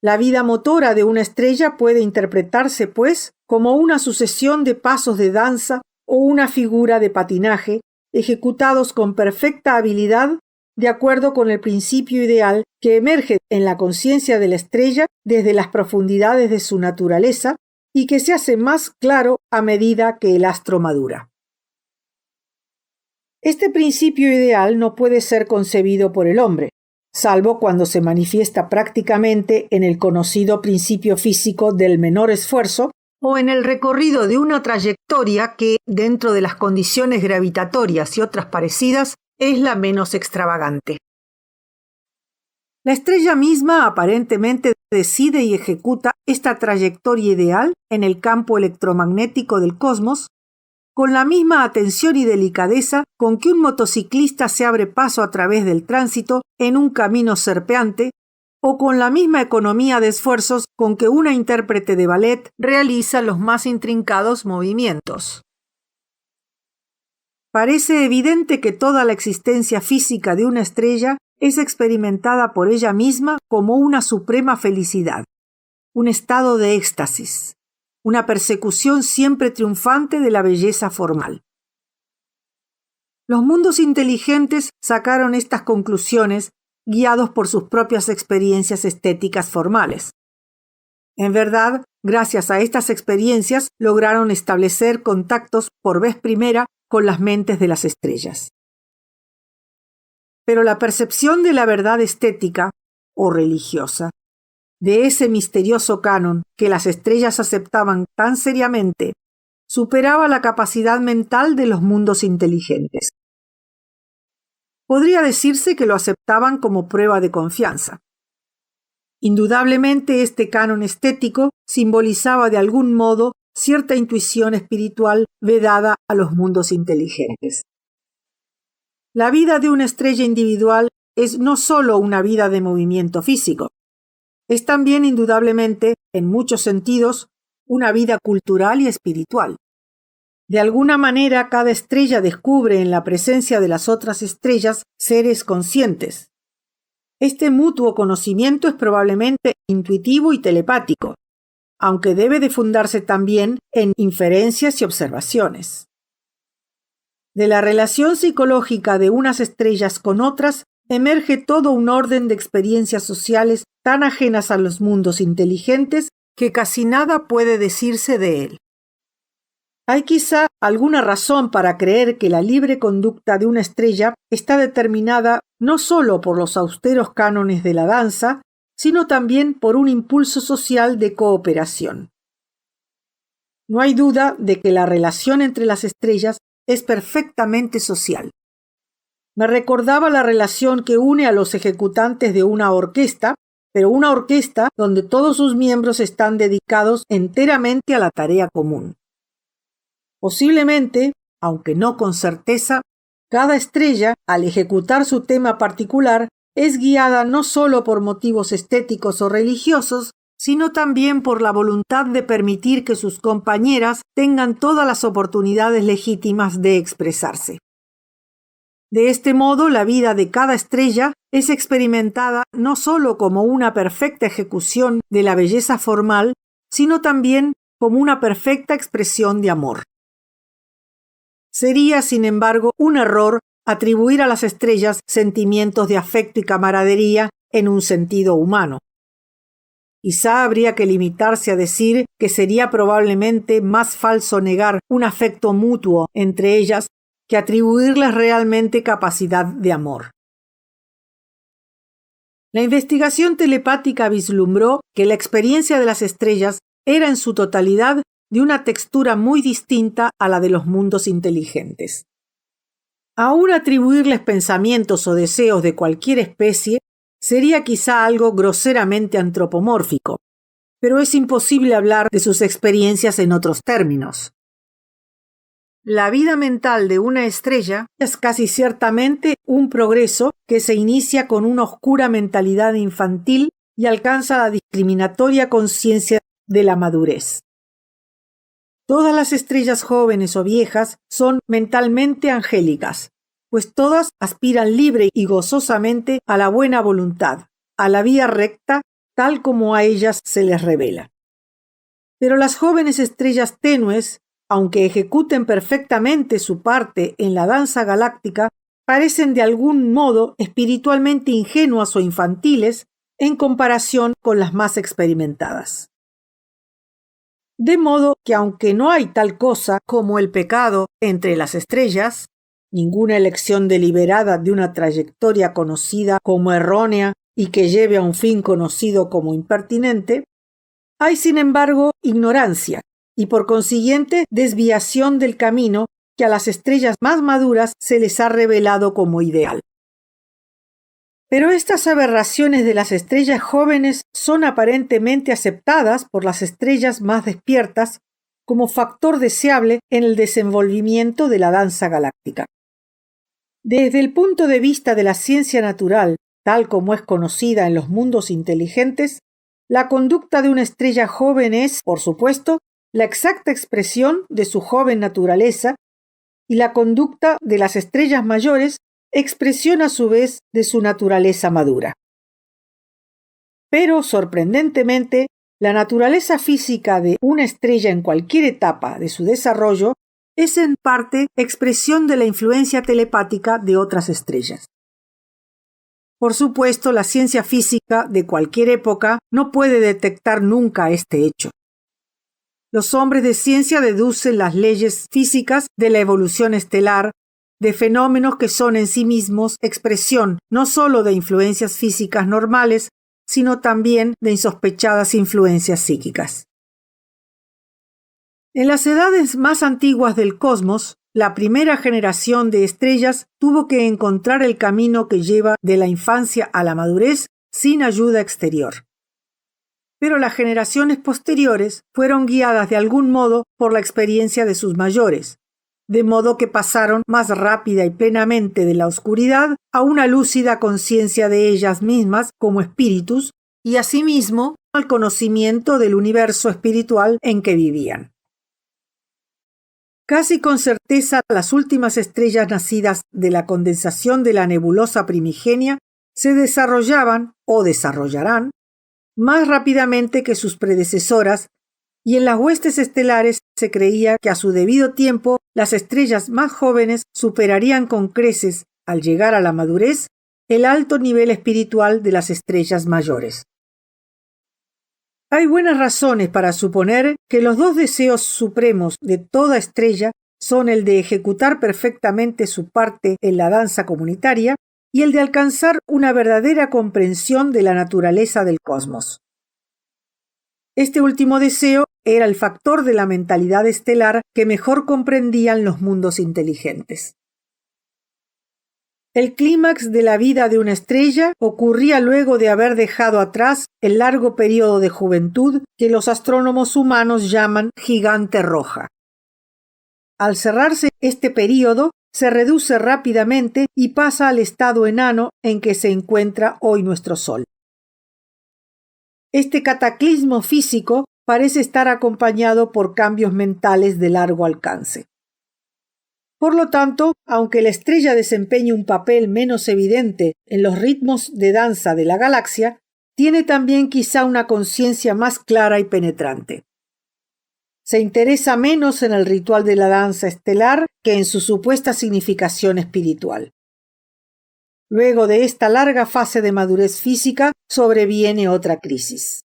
La vida motora de una estrella puede interpretarse, pues, como una sucesión de pasos de danza o una figura de patinaje ejecutados con perfecta habilidad de acuerdo con el principio ideal que emerge en la conciencia de la estrella desde las profundidades de su naturaleza y que se hace más claro a medida que el astro madura. Este principio ideal no puede ser concebido por el hombre, salvo cuando se manifiesta prácticamente en el conocido principio físico del menor esfuerzo o en el recorrido de una trayectoria que, dentro de las condiciones gravitatorias y otras parecidas, es la menos extravagante. La estrella misma aparentemente decide y ejecuta esta trayectoria ideal en el campo electromagnético del cosmos con la misma atención y delicadeza con que un motociclista se abre paso a través del tránsito en un camino serpeante, o con la misma economía de esfuerzos con que una intérprete de ballet realiza los más intrincados movimientos. Parece evidente que toda la existencia física de una estrella es experimentada por ella misma como una suprema felicidad, un estado de éxtasis, una persecución siempre triunfante de la belleza formal. Los mundos inteligentes sacaron estas conclusiones guiados por sus propias experiencias estéticas formales. En verdad, gracias a estas experiencias lograron establecer contactos por vez primera con las mentes de las estrellas. Pero la percepción de la verdad estética o religiosa, de ese misterioso canon que las estrellas aceptaban tan seriamente, superaba la capacidad mental de los mundos inteligentes. Podría decirse que lo aceptaban como prueba de confianza. Indudablemente este canon estético simbolizaba de algún modo cierta intuición espiritual vedada a los mundos inteligentes. La vida de una estrella individual es no solo una vida de movimiento físico, es también indudablemente, en muchos sentidos, una vida cultural y espiritual. De alguna manera, cada estrella descubre en la presencia de las otras estrellas seres conscientes. Este mutuo conocimiento es probablemente intuitivo y telepático, aunque debe de fundarse también en inferencias y observaciones. De la relación psicológica de unas estrellas con otras emerge todo un orden de experiencias sociales tan ajenas a los mundos inteligentes que casi nada puede decirse de él. Hay quizá alguna razón para creer que la libre conducta de una estrella está determinada no solo por los austeros cánones de la danza, sino también por un impulso social de cooperación. No hay duda de que la relación entre las estrellas es perfectamente social. Me recordaba la relación que une a los ejecutantes de una orquesta, pero una orquesta donde todos sus miembros están dedicados enteramente a la tarea común. Posiblemente, aunque no con certeza, cada estrella, al ejecutar su tema particular, es guiada no solo por motivos estéticos o religiosos, sino también por la voluntad de permitir que sus compañeras tengan todas las oportunidades legítimas de expresarse. De este modo, la vida de cada estrella es experimentada no solo como una perfecta ejecución de la belleza formal, sino también como una perfecta expresión de amor. Sería, sin embargo, un error atribuir a las estrellas sentimientos de afecto y camaradería en un sentido humano. Quizá habría que limitarse a decir que sería probablemente más falso negar un afecto mutuo entre ellas que atribuirles realmente capacidad de amor. La investigación telepática vislumbró que la experiencia de las estrellas era en su totalidad de una textura muy distinta a la de los mundos inteligentes. Aún atribuirles pensamientos o deseos de cualquier especie sería quizá algo groseramente antropomórfico, pero es imposible hablar de sus experiencias en otros términos. La vida mental de una estrella es casi ciertamente un progreso que se inicia con una oscura mentalidad infantil y alcanza la discriminatoria conciencia de la madurez. Todas las estrellas jóvenes o viejas son mentalmente angélicas, pues todas aspiran libre y gozosamente a la buena voluntad, a la vía recta, tal como a ellas se les revela. Pero las jóvenes estrellas tenues, aunque ejecuten perfectamente su parte en la danza galáctica, parecen de algún modo espiritualmente ingenuas o infantiles en comparación con las más experimentadas. De modo que aunque no hay tal cosa como el pecado entre las estrellas, ninguna elección deliberada de una trayectoria conocida como errónea y que lleve a un fin conocido como impertinente, hay sin embargo ignorancia y por consiguiente desviación del camino que a las estrellas más maduras se les ha revelado como ideal. Pero estas aberraciones de las estrellas jóvenes son aparentemente aceptadas por las estrellas más despiertas como factor deseable en el desenvolvimiento de la danza galáctica. Desde el punto de vista de la ciencia natural tal como es conocida en los mundos inteligentes, la conducta de una estrella joven es, por supuesto, la exacta expresión de su joven naturaleza, y la conducta de las estrellas mayores, expresión a su vez de su naturaleza madura. Pero, sorprendentemente, la naturaleza física de una estrella en cualquier etapa de su desarrollo es en parte expresión de la influencia telepática de otras estrellas. Por supuesto, la ciencia física de cualquier época no puede detectar nunca este hecho. Los hombres de ciencia deducen las leyes físicas de la evolución estelar, de fenómenos que son en sí mismos expresión no solo de influencias físicas normales, sino también de insospechadas influencias psíquicas. En las edades más antiguas del cosmos, la primera generación de estrellas tuvo que encontrar el camino que lleva de la infancia a la madurez sin ayuda exterior. Pero las generaciones posteriores fueron guiadas de algún modo por la experiencia de sus mayores, de modo que pasaron más rápida y plenamente de la oscuridad a una lúcida conciencia de ellas mismas como espíritus y asimismo al conocimiento del universo espiritual en que vivían. Casi con certeza, las últimas estrellas nacidas de la condensación de la nebulosa primigenia se desarrollaban o desarrollarán más rápidamente que sus predecesoras, y en las huestes estelares se creía que a su debido tiempo las estrellas más jóvenes superarían con creces, al llegar a la madurez, el alto nivel espiritual de las estrellas mayores. Hay buenas razones para suponer que los dos deseos supremos de toda estrella son el de ejecutar perfectamente su parte en la danza comunitaria y el de alcanzar una verdadera comprensión de la naturaleza del cosmos. Este último deseo era el factor de la mentalidad estelar que mejor comprendían los mundos inteligentes. El clímax de la vida de una estrella ocurría luego de haber dejado atrás el largo periodo de juventud que los astrónomos humanos llaman gigante roja. Al cerrarse este período, se reduce rápidamente y pasa al estado enano en que se encuentra hoy nuestro Sol. Este cataclismo físico parece estar acompañado por cambios mentales de largo alcance. Por lo tanto, aunque la estrella desempeñe un papel menos evidente en los ritmos de danza de la galaxia, tiene también quizá una conciencia más clara y penetrante. Se interesa menos en el ritual de la danza estelar que en su supuesta significación espiritual. Luego de esta larga fase de madurez física, sobreviene otra crisis.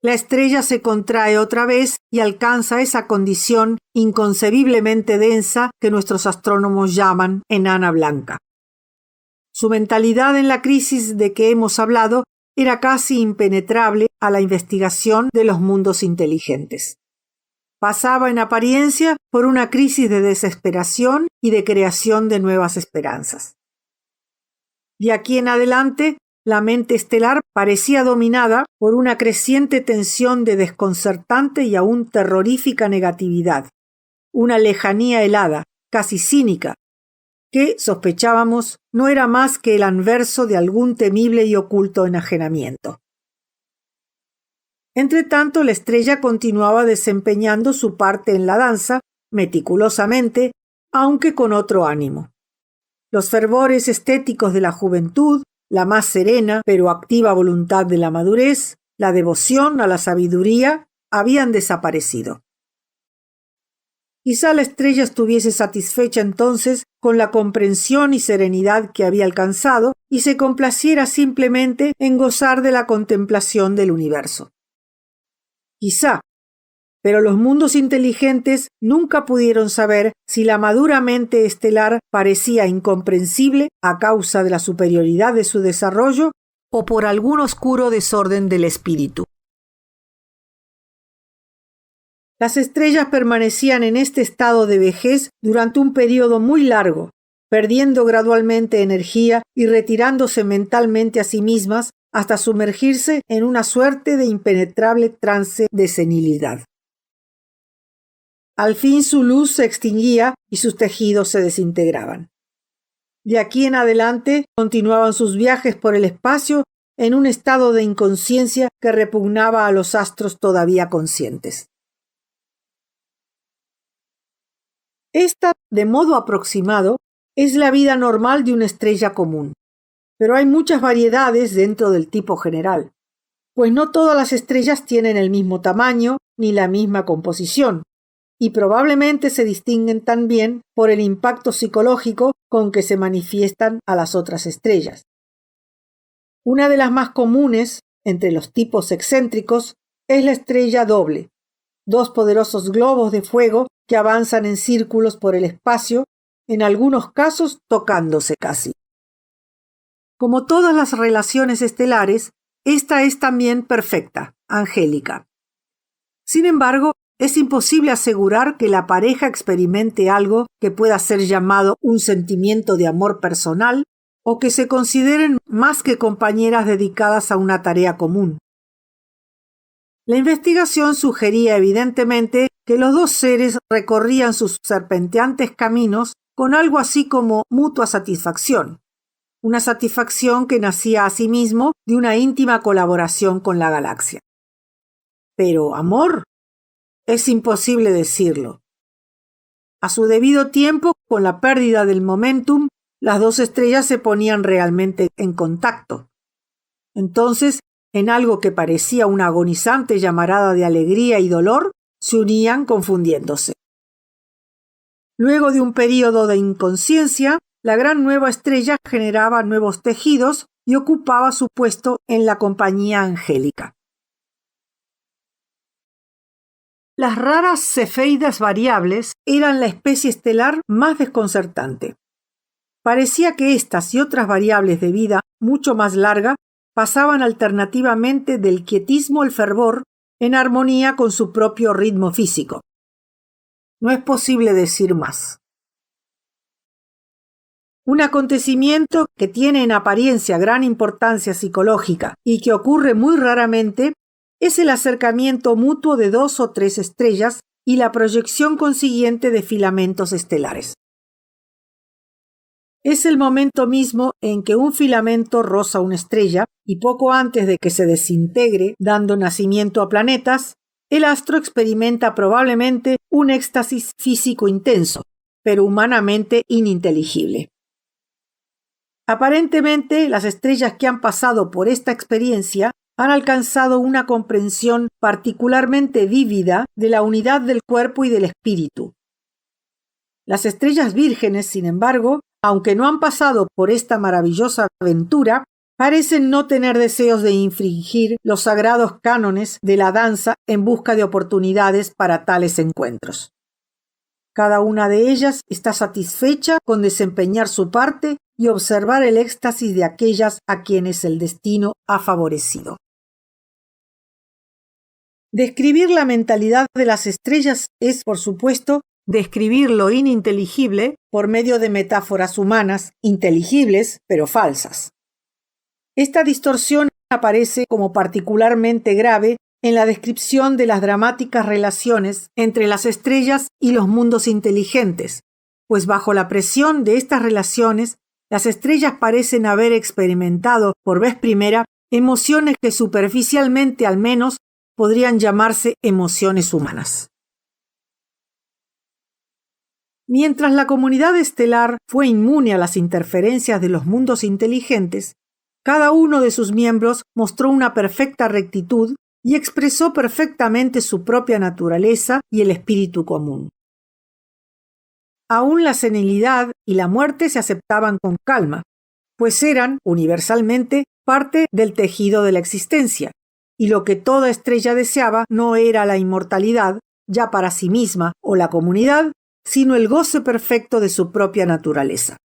La estrella se contrae otra vez y alcanza esa condición inconcebiblemente densa que nuestros astrónomos llaman enana blanca. Su mentalidad en la crisis de que hemos hablado era casi impenetrable a la investigación de los mundos inteligentes. Pasaba en apariencia por una crisis de desesperación y de creación de nuevas esperanzas. De aquí en adelante, la mente estelar parecía dominada por una creciente tensión de desconcertante y aún terrorífica negatividad, una lejanía helada, casi cínica, que, sospechábamos, no era más que el anverso de algún temible y oculto enajenamiento. Entretanto, la estrella continuaba desempeñando su parte en la danza, meticulosamente, aunque con otro ánimo. Los fervores estéticos de la juventud, la más serena pero activa voluntad de la madurez, la devoción a la sabiduría, habían desaparecido. Quizá la estrella estuviese satisfecha entonces con la comprensión y serenidad que había alcanzado y se complaciera simplemente en gozar de la contemplación del universo. Quizá, pero los mundos inteligentes nunca pudieron saber si la madura mente estelar parecía incomprensible a causa de la superioridad de su desarrollo o por algún oscuro desorden del espíritu. Las estrellas permanecían en este estado de vejez durante un periodo muy largo, perdiendo gradualmente energía y retirándose mentalmente a sí mismas hasta sumergirse en una suerte de impenetrable trance de senilidad. Al fin su luz se extinguía y sus tejidos se desintegraban. De aquí en adelante continuaban sus viajes por el espacio en un estado de inconsciencia que repugnaba a los astros todavía conscientes. Esta, de modo aproximado, es la vida normal de una estrella común, pero hay muchas variedades dentro del tipo general, pues no todas las estrellas tienen el mismo tamaño ni la misma composición, y probablemente se distinguen también por el impacto psicológico con que se manifiestan a las otras estrellas. Una de las más comunes entre los tipos excéntricos es la estrella doble, dos poderosos globos de fuego que avanzan en círculos por el espacio, en algunos casos tocándose casi. Como todas las relaciones estelares, esta es también perfecta, angélica. Sin embargo, es imposible asegurar que la pareja experimente algo que pueda ser llamado un sentimiento de amor personal o que se consideren más que compañeras dedicadas a una tarea común. La investigación sugería evidentemente que los dos seres recorrían sus serpenteantes caminos con algo así como mutua satisfacción, una satisfacción que nacía asimismo de una íntima colaboración con la galaxia. Pero ¿amor? Es imposible decirlo. A su debido tiempo, con la pérdida del momentum, las dos estrellas se ponían realmente en contacto. Entonces, en algo que parecía una agonizante llamarada de alegría y dolor, se unían confundiéndose. Luego de un período de inconsciencia, la gran nueva estrella generaba nuevos tejidos y ocupaba su puesto en la compañía angélica. Las raras cefeidas variables eran la especie estelar más desconcertante. Parecía que estas y otras variables de vida mucho más larga pasaban alternativamente del quietismo al fervor en armonía con su propio ritmo físico. No es posible decir más. Un acontecimiento que tiene en apariencia gran importancia psicológica y que ocurre muy raramente es el acercamiento mutuo de dos o tres estrellas y la proyección consiguiente de filamentos estelares. Es el momento mismo en que un filamento roza una estrella y poco antes de que se desintegre dando nacimiento a planetas, el astro experimenta probablemente un éxtasis físico intenso, pero humanamente ininteligible. Aparentemente, las estrellas que han pasado por esta experiencia han alcanzado una comprensión particularmente vívida de la unidad del cuerpo y del espíritu. Las estrellas vírgenes, sin embargo, aunque no han pasado por esta maravillosa aventura, parecen no tener deseos de infringir los sagrados cánones de la danza en busca de oportunidades para tales encuentros. Cada una de ellas está satisfecha con desempeñar su parte y observar el éxtasis de aquellas a quienes el destino ha favorecido. Describir la mentalidad de las estrellas es, por supuesto, describir lo ininteligible por medio de metáforas humanas, inteligibles pero falsas. Esta distorsión aparece como particularmente grave en la descripción de las dramáticas relaciones entre las estrellas y los mundos inteligentes, pues bajo la presión de estas relaciones, las estrellas parecen haber experimentado por vez primera emociones que superficialmente al menos podrían llamarse emociones humanas. Mientras la comunidad estelar fue inmune a las interferencias de los mundos inteligentes, cada uno de sus miembros mostró una perfecta rectitud y expresó perfectamente su propia naturaleza y el espíritu común. Aún la senilidad y la muerte se aceptaban con calma, pues eran, universalmente, parte del tejido de la existencia, y lo que toda estrella deseaba no era la inmortalidad, ya para sí misma o la comunidad, sino el goce perfecto de su propia naturaleza.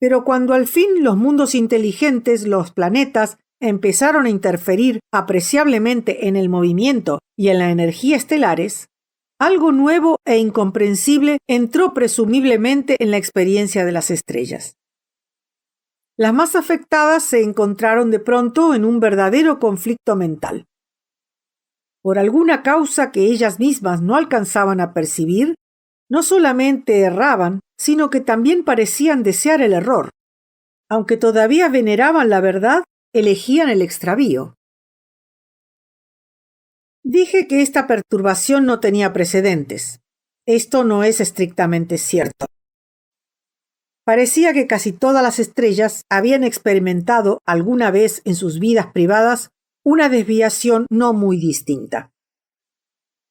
Pero cuando al fin los mundos inteligentes, los planetas, empezaron a interferir apreciablemente en el movimiento y en la energía estelares, algo nuevo e incomprensible entró presumiblemente en la experiencia de las estrellas. Las más afectadas se encontraron de pronto en un verdadero conflicto mental. Por alguna causa que ellas mismas no alcanzaban a percibir, No solamente erraban, sino que también parecían desear el error. Aunque todavía veneraban la verdad, elegían el extravío. Dije que esta perturbación no tenía precedentes. Esto no es estrictamente cierto. Parecía que casi todas las estrellas habían experimentado alguna vez en sus vidas privadas una desviación no muy distinta.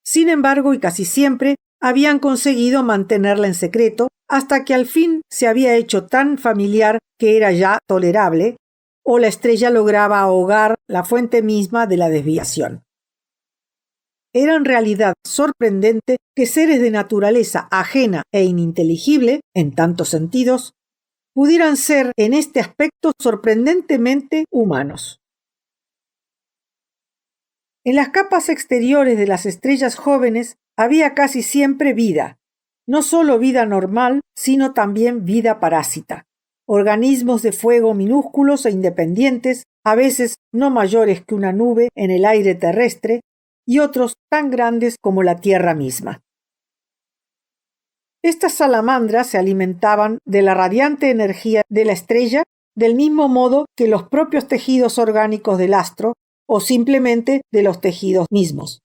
Sin embargo, y casi siempre, habían conseguido mantenerla en secreto hasta que al fin se había hecho tan familiar que era ya tolerable, o la estrella lograba ahogar la fuente misma de la desviación. Era en realidad sorprendente que seres de naturaleza ajena e ininteligible, en tantos sentidos, pudieran ser en este aspecto sorprendentemente humanos. En las capas exteriores de las estrellas jóvenes había casi siempre vida, no solo vida normal, sino también vida parásita, organismos de fuego minúsculos e independientes, a veces no mayores que una nube en el aire terrestre, y otros tan grandes como la Tierra misma. Estas salamandras se alimentaban de la radiante energía de la estrella del mismo modo que los propios tejidos orgánicos del astro o simplemente de los tejidos mismos.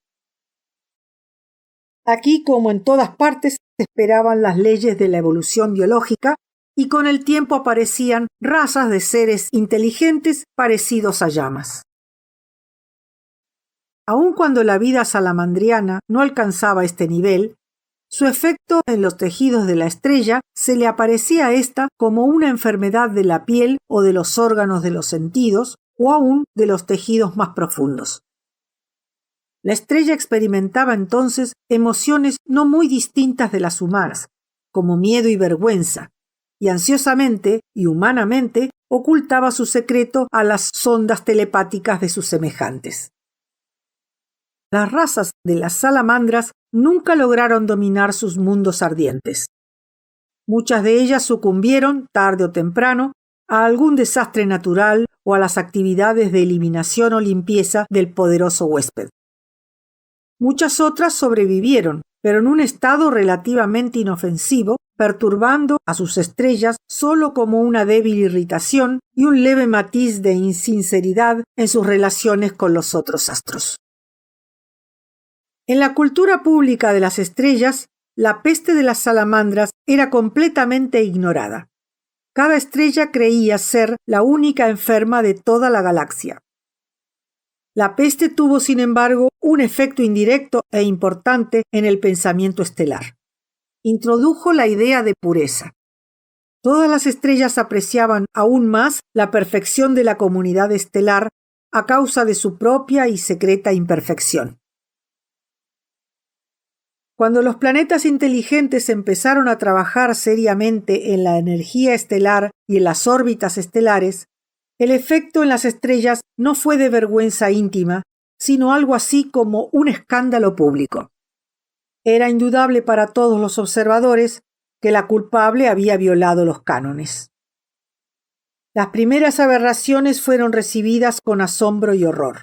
Aquí, como en todas partes, se esperaban las leyes de la evolución biológica y con el tiempo aparecían razas de seres inteligentes parecidos a llamas. Aun cuando la vida salamandriana no alcanzaba este nivel, su efecto en los tejidos de la estrella se le aparecía a ésta como una enfermedad de la piel o de los órganos de los sentidos o aún de los tejidos más profundos. La estrella experimentaba entonces emociones no muy distintas de las humanas, como miedo y vergüenza, y ansiosamente y humanamente ocultaba su secreto a las sondas telepáticas de sus semejantes. Las razas de las salamandras nunca lograron dominar sus mundos ardientes. Muchas de ellas sucumbieron, tarde o temprano, a algún desastre natural o a las actividades de eliminación o limpieza del poderoso huésped. Muchas otras sobrevivieron, pero en un estado relativamente inofensivo, perturbando a sus estrellas solo como una débil irritación y un leve matiz de insinceridad en sus relaciones con los otros astros. En la cultura pública de las estrellas, la peste de las salamandras era completamente ignorada. Cada estrella creía ser la única enferma de toda la galaxia. La peste tuvo, sin embargo, un efecto indirecto e importante en el pensamiento estelar. Introdujo la idea de pureza. Todas las estrellas apreciaban aún más la perfección de la comunidad estelar a causa de su propia y secreta imperfección. Cuando los planetas inteligentes empezaron a trabajar seriamente en la energía estelar y en las órbitas estelares, el efecto en las estrellas no fue de vergüenza íntima, sino algo así como un escándalo público. Era indudable para todos los observadores que la culpable había violado los cánones. Las primeras aberraciones fueron recibidas con asombro y horror.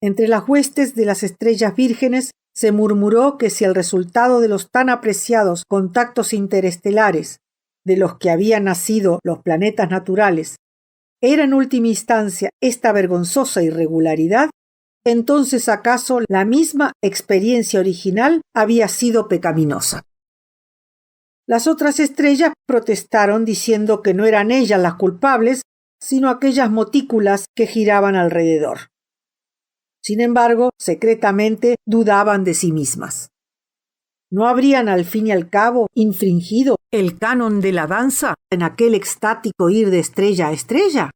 Entre las huestes de las estrellas vírgenes se murmuró que si el resultado de los tan apreciados contactos interestelares de los que habían nacido los planetas naturales era en última instancia esta vergonzosa irregularidad, entonces acaso la misma experiencia original había sido pecaminosa. Las otras estrellas protestaron diciendo que no eran ellas las culpables, sino aquellas motículas que giraban alrededor. Sin embargo, secretamente dudaban de sí mismas. ¿No habrían al fin y al cabo infringido el canon de la danza en aquel extático ir de estrella a estrella?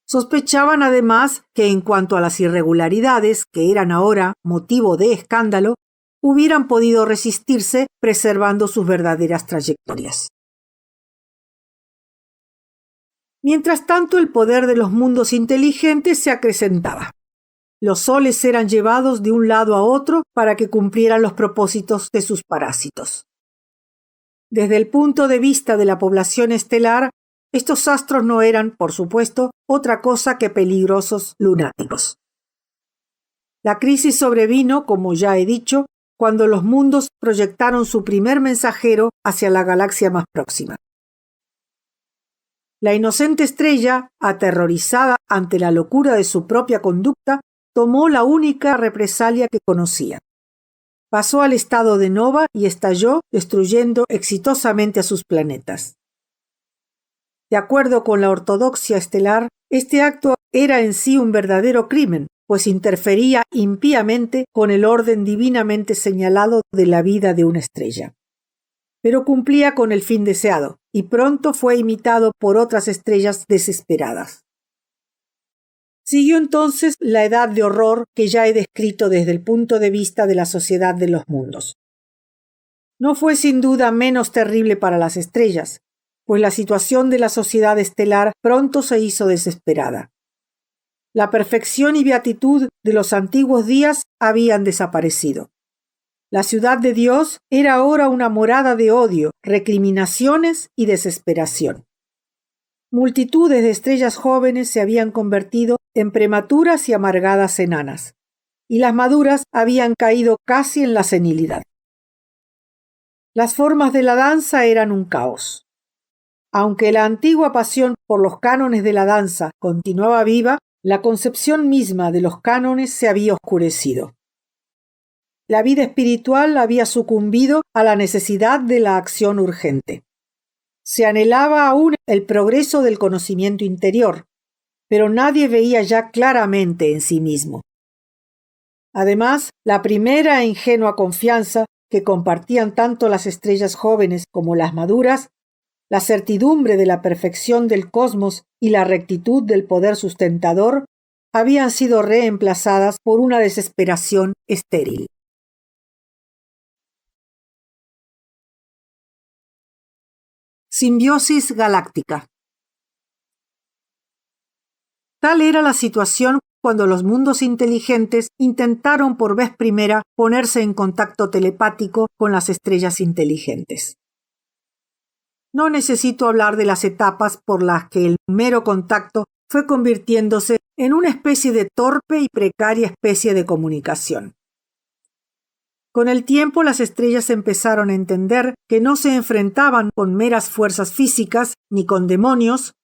Sospechaban además que en cuanto a las irregularidades, que eran ahora motivo de escándalo, hubieran podido resistirse preservando sus verdaderas trayectorias. Mientras tanto, el poder de los mundos inteligentes se acrecentaba. Los soles eran llevados de un lado a otro para que cumplieran los propósitos de sus parásitos. Desde el punto de vista de la población estelar, estos astros no eran, por supuesto, otra cosa que peligrosos lunáticos. La crisis sobrevino, como ya he dicho, cuando los mundos proyectaron su primer mensajero hacia la galaxia más próxima. La inocente estrella, aterrorizada ante la locura de su propia conducta, tomó la única represalia que conocía. Pasó al estado de nova y estalló, destruyendo exitosamente a sus planetas. De acuerdo con la ortodoxia estelar, este acto era en sí un verdadero crimen, pues interfería impíamente con el orden divinamente señalado de la vida de una estrella. Pero cumplía con el fin deseado, y pronto fue imitado por otras estrellas desesperadas. Siguió entonces la edad de horror que ya he descrito desde el punto de vista de la sociedad de los mundos. No fue sin duda menos terrible para las estrellas, pues la situación de la sociedad estelar pronto se hizo desesperada. La perfección y beatitud de los antiguos días habían desaparecido. La ciudad de Dios era ahora una morada de odio, recriminaciones y desesperación. Multitudes de estrellas jóvenes se habían convertido en prematuras y amargadas enanas, y las maduras habían caído casi en la senilidad. Las formas de la danza eran un caos. Aunque la antigua pasión por los cánones de la danza continuaba viva, la concepción misma de los cánones se había oscurecido. La vida espiritual había sucumbido a la necesidad de la acción urgente. Se anhelaba aún el progreso del conocimiento interior, pero nadie veía ya claramente en sí mismo. Además, la primera e ingenua confianza que compartían tanto las estrellas jóvenes como las maduras, la certidumbre de la perfección del cosmos y la rectitud del poder sustentador, habían sido reemplazadas por una desesperación estéril. Simbiosis galáctica. Tal era la situación cuando los mundos inteligentes intentaron por vez primera ponerse en contacto telepático con las estrellas inteligentes. No necesito hablar de las etapas por las que el mero contacto fue convirtiéndose en una especie de torpe y precaria especie de comunicación. Con el tiempo las estrellas empezaron a entender que no se enfrentaban con meras fuerzas físicas ni con demonios,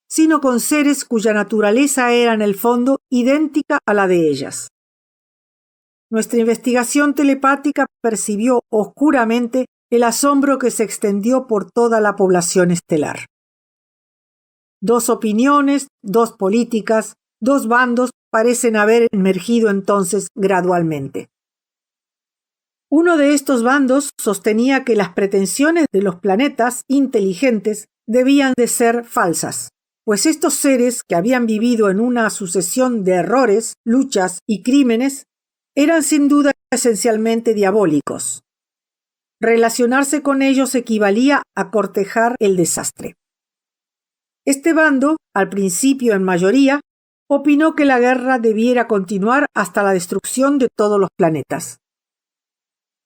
sino con seres cuya naturaleza era en el fondo idéntica a la de ellas. Nuestra investigación telepática percibió oscuramente el asombro que se extendió por toda la población estelar. Dos opiniones, dos políticas, dos bandos parecen haber emergido entonces gradualmente. Uno de estos bandos sostenía que las pretensiones de los planetas inteligentes debían de ser falsas, pues estos seres que habían vivido en una sucesión de errores, luchas y crímenes eran sin duda esencialmente diabólicos. Relacionarse con ellos equivalía a cortejar el desastre. Este bando, al principio en mayoría, opinó que la guerra debiera continuar hasta la destrucción de todos los planetas.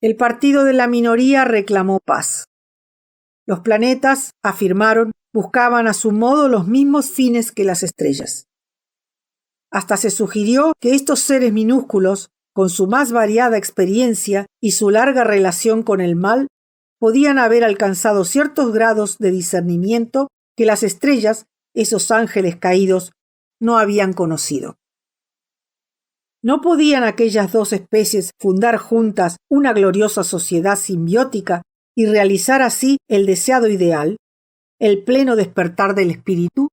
El partido de la minoría reclamó paz. Los planetas, afirmaron, buscaban a su modo los mismos fines que las estrellas. Hasta se sugirió que estos seres minúsculos, con su más variada experiencia y su larga relación con el mal, podían haber alcanzado ciertos grados de discernimiento que las estrellas, esos ángeles caídos, no habían conocido. ¿No podían aquellas dos especies fundar juntas una gloriosa sociedad simbiótica y realizar así el deseado ideal, el pleno despertar del espíritu?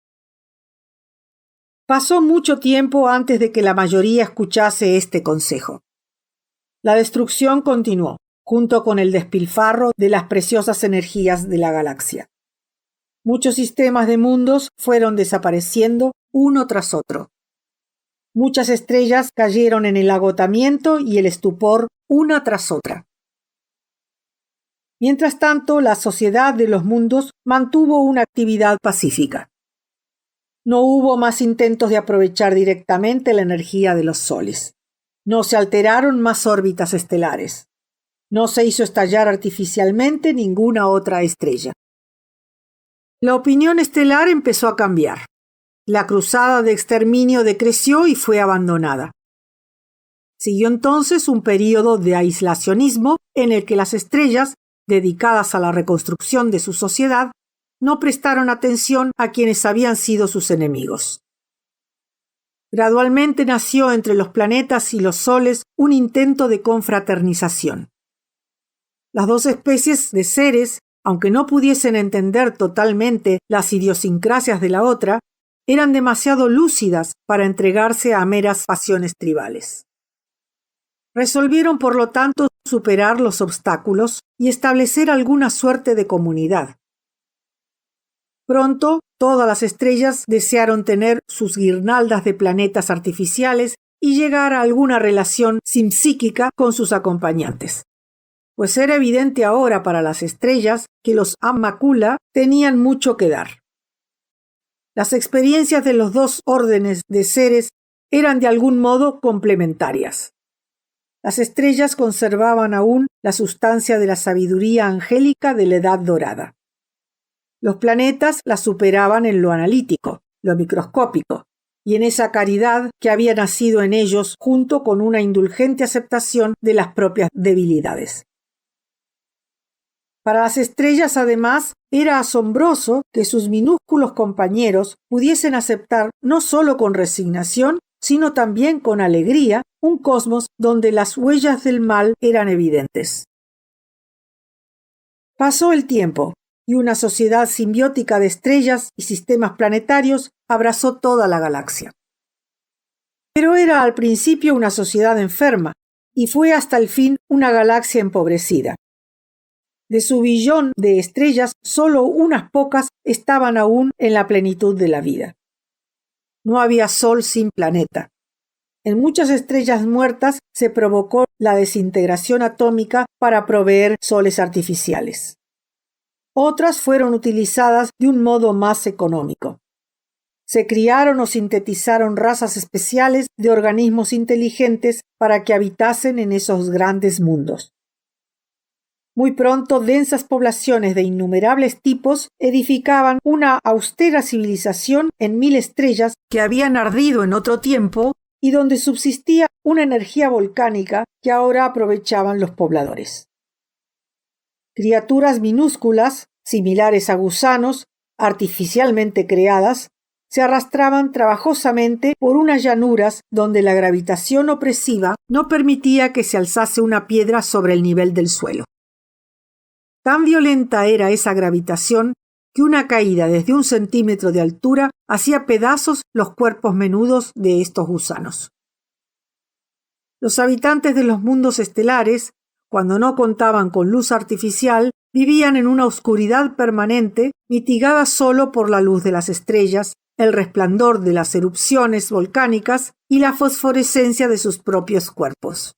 Pasó mucho tiempo antes de que la mayoría escuchase este consejo. La destrucción continuó, junto con el despilfarro de las preciosas energías de la galaxia. Muchos sistemas de mundos fueron desapareciendo uno tras otro. Muchas estrellas cayeron en el agotamiento y el estupor una tras otra. Mientras tanto, la sociedad de los mundos mantuvo una actividad pacífica. No hubo más intentos de aprovechar directamente la energía de los soles. No se alteraron más órbitas estelares. No se hizo estallar artificialmente ninguna otra estrella. La opinión estelar empezó a cambiar. La cruzada de exterminio decreció y fue abandonada. Siguió entonces un período de aislacionismo en el que las estrellas, dedicadas a la reconstrucción de su sociedad, no prestaron atención a quienes habían sido sus enemigos. Gradualmente nació entre los planetas y los soles un intento de confraternización. Las dos especies de seres, aunque no pudiesen entender totalmente las idiosincrasias de la otra, eran demasiado lúcidas para entregarse a meras pasiones tribales. Resolvieron, por lo tanto, superar los obstáculos y establecer alguna suerte de comunidad. Pronto, todas las estrellas desearon tener sus guirnaldas de planetas artificiales y llegar a alguna relación simpsíquica con sus acompañantes. Pues era evidente ahora para las estrellas que los Amakula tenían mucho que dar. Las experiencias de los dos órdenes de seres eran de algún modo complementarias. Las estrellas conservaban aún la sustancia de la sabiduría angélica de la Edad Dorada. Los planetas la superaban en lo analítico, lo microscópico, y en esa caridad que había nacido en ellos junto con una indulgente aceptación de las propias debilidades. Para las estrellas, además, era asombroso que sus minúsculos compañeros pudiesen aceptar no solo con resignación, sino también con alegría, un cosmos donde las huellas del mal eran evidentes. Pasó el tiempo, y una sociedad simbiótica de estrellas y sistemas planetarios abrazó toda la galaxia. Pero era al principio una sociedad enferma, y fue hasta el fin una galaxia empobrecida. De su billón de estrellas, solo unas pocas estaban aún en la plenitud de la vida. No había sol sin planeta. En muchas estrellas muertas se provocó la desintegración atómica para proveer soles artificiales. Otras fueron utilizadas de un modo más económico. Se criaron o sintetizaron razas especiales de organismos inteligentes para que habitasen en esos grandes mundos. Muy pronto, densas poblaciones de innumerables tipos edificaban una austera civilización en 1000 estrellas que habían ardido en otro tiempo y donde subsistía una energía volcánica que ahora aprovechaban los pobladores. Criaturas minúsculas, similares a gusanos, artificialmente creadas, se arrastraban trabajosamente por unas llanuras donde la gravitación opresiva no permitía que se alzase una piedra sobre el nivel del suelo. Tan violenta era esa gravitación que una caída desde 1 centímetro de altura hacía pedazos los cuerpos menudos de estos gusanos. Los habitantes de los mundos estelares, cuando no contaban con luz artificial, vivían en una oscuridad permanente, mitigada solo por la luz de las estrellas, el resplandor de las erupciones volcánicas y la fosforescencia de sus propios cuerpos.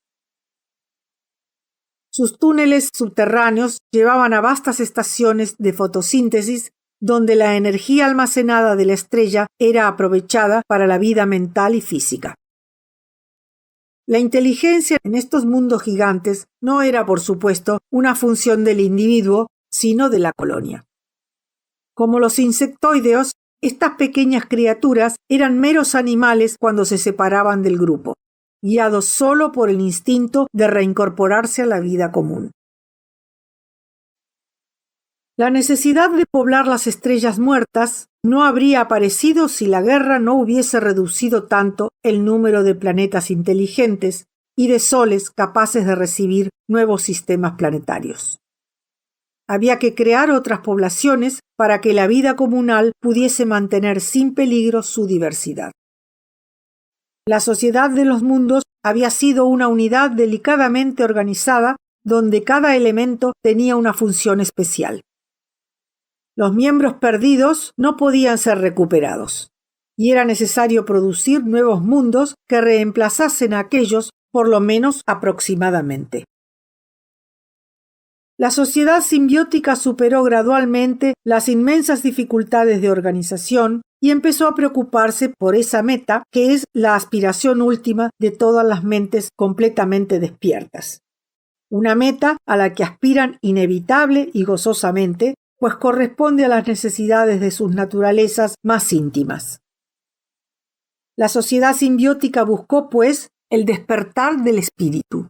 Sus túneles subterráneos llevaban a vastas estaciones de fotosíntesis donde la energía almacenada de la estrella era aprovechada para la vida mental y física. La inteligencia en estos mundos gigantes no era, por supuesto, una función del individuo, sino de la colonia. Como los insectoideos, estas pequeñas criaturas eran meros animales cuando se separaban del grupo, guiados solo por el instinto de reincorporarse a la vida común. La necesidad de poblar las estrellas muertas no habría aparecido si la guerra no hubiese reducido tanto el número de planetas inteligentes y de soles capaces de recibir nuevos sistemas planetarios. Había que crear otras poblaciones para que la vida comunal pudiese mantener sin peligro su diversidad. La sociedad de los mundos había sido una unidad delicadamente organizada donde cada elemento tenía una función especial. Los miembros perdidos no podían ser recuperados, y era necesario producir nuevos mundos que reemplazasen a aquellos, por lo menos aproximadamente. La sociedad simbiótica superó gradualmente las inmensas dificultades de organización y empezó a preocuparse por esa meta que es la aspiración última de todas las mentes completamente despiertas. Una meta a la que aspiran inevitable y gozosamente, pues corresponde a las necesidades de sus naturalezas más íntimas. La sociedad simbiótica buscó, pues, el despertar del espíritu.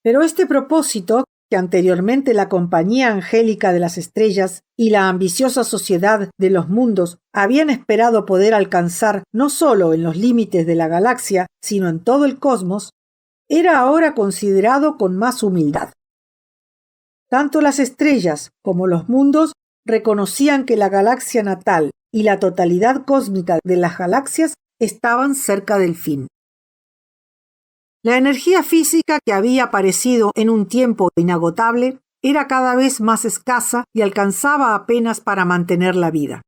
Pero este propósito, que anteriormente la Compañía Angélica de las Estrellas y la ambiciosa Sociedad de los Mundos habían esperado poder alcanzar no solo en los límites de la galaxia, sino en todo el cosmos, era ahora considerado con más humildad. Tanto las estrellas como los mundos reconocían que la galaxia natal y la totalidad cósmica de las galaxias estaban cerca del fin. La energía física que había aparecido en un tiempo inagotable era cada vez más escasa y alcanzaba apenas para mantener la vida.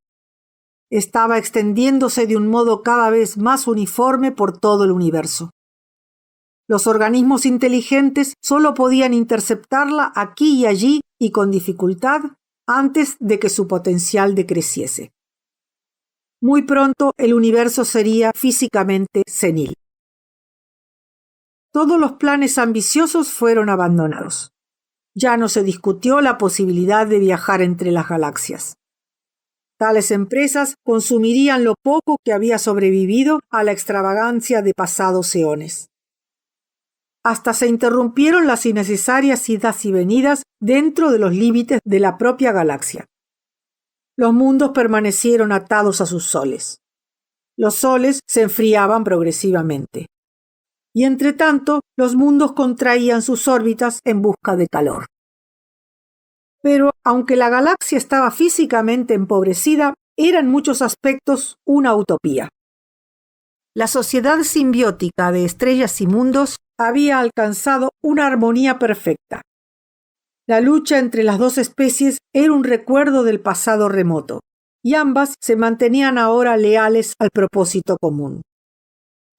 Estaba extendiéndose de un modo cada vez más uniforme por todo el universo. Los organismos inteligentes solo podían interceptarla aquí y allí y con dificultad antes de que su potencial decreciese. Muy pronto el universo sería físicamente senil. Todos los planes ambiciosos fueron abandonados. Ya no se discutió la posibilidad de viajar entre las galaxias. Tales empresas consumirían lo poco que había sobrevivido a la extravagancia de pasados eones. Hasta se interrumpieron las innecesarias idas y venidas dentro de los límites de la propia galaxia. Los mundos permanecieron atados a sus soles. Los soles se enfriaban progresivamente. Y entre tanto, los mundos contraían sus órbitas en busca de calor. Pero, aunque la galaxia estaba físicamente empobrecida, era en muchos aspectos una utopía. La sociedad simbiótica de estrellas y mundos había alcanzado una armonía perfecta. La lucha entre las dos especies era un recuerdo del pasado remoto, y ambas se mantenían ahora leales al propósito común.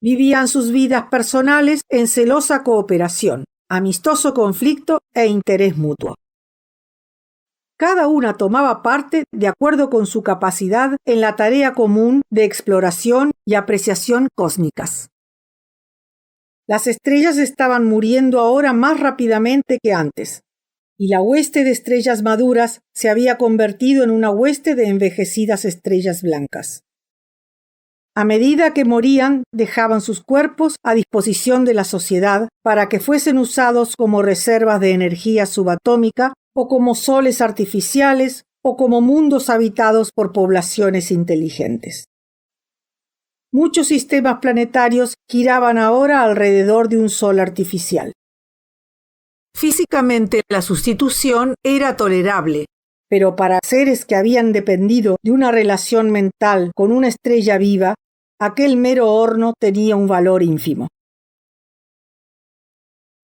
Vivían sus vidas personales en celosa cooperación, amistoso conflicto e interés mutuo. Cada una tomaba parte de acuerdo con su capacidad en la tarea común de exploración y apreciación cósmicas. Las estrellas estaban muriendo ahora más rápidamente que antes, y la hueste de estrellas maduras se había convertido en una hueste de envejecidas estrellas blancas. A medida que morían, dejaban sus cuerpos a disposición de la sociedad para que fuesen usados como reservas de energía subatómica o como soles artificiales o como mundos habitados por poblaciones inteligentes. Muchos sistemas planetarios giraban ahora alrededor de un sol artificial. Físicamente la sustitución era tolerable, pero para seres que habían dependido de una relación mental con una estrella viva, aquel mero horno tenía un valor ínfimo.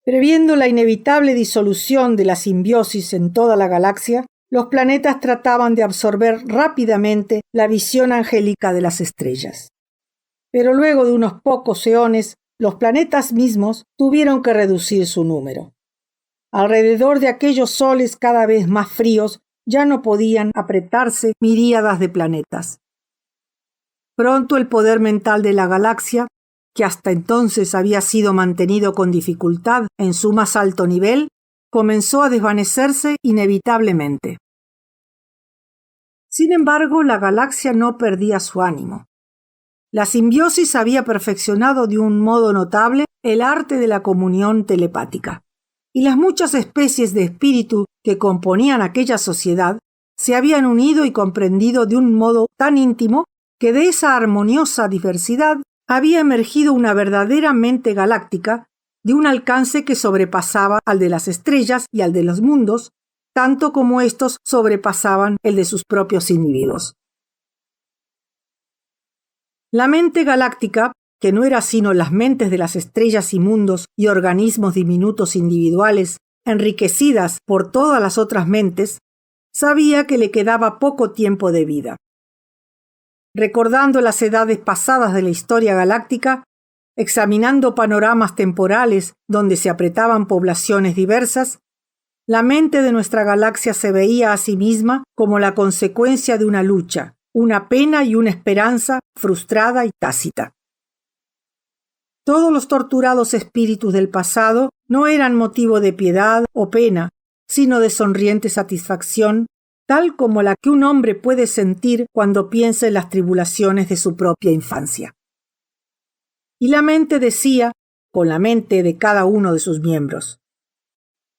Previendo la inevitable disolución de la simbiosis en toda la galaxia, los planetas trataban de absorber rápidamente la visión angélica de las estrellas. Pero luego de unos pocos eones, los planetas mismos tuvieron que reducir su número. Alrededor de aquellos soles cada vez más fríos ya no podían apretarse miríadas de planetas. Pronto el poder mental de la galaxia, que hasta entonces había sido mantenido con dificultad en su más alto nivel, comenzó a desvanecerse inevitablemente. Sin embargo, la galaxia no perdía su ánimo. La simbiosis había perfeccionado de un modo notable el arte de la comunión telepática, y las muchas especies de espíritu que componían aquella sociedad se habían unido y comprendido de un modo tan íntimo que de esa armoniosa diversidad había emergido una verdadera mente galáctica de un alcance que sobrepasaba al de las estrellas y al de los mundos, tanto como éstos sobrepasaban el de sus propios individuos. La mente galáctica, que no era sino las mentes de las estrellas y mundos y organismos diminutos individuales, enriquecidas por todas las otras mentes, sabía que le quedaba poco tiempo de vida. Recordando las edades pasadas de la historia galáctica, examinando panoramas temporales donde se apretaban poblaciones diversas, la mente de nuestra galaxia se veía a sí misma como la consecuencia de una lucha, una pena y una esperanza frustrada y tácita. Todos los torturados espíritus del pasado no eran motivo de piedad o pena, sino de sonriente satisfacción, tal como la que un hombre puede sentir cuando piensa en las tribulaciones de su propia infancia. y la mente decía con la mente de cada uno de sus miembros.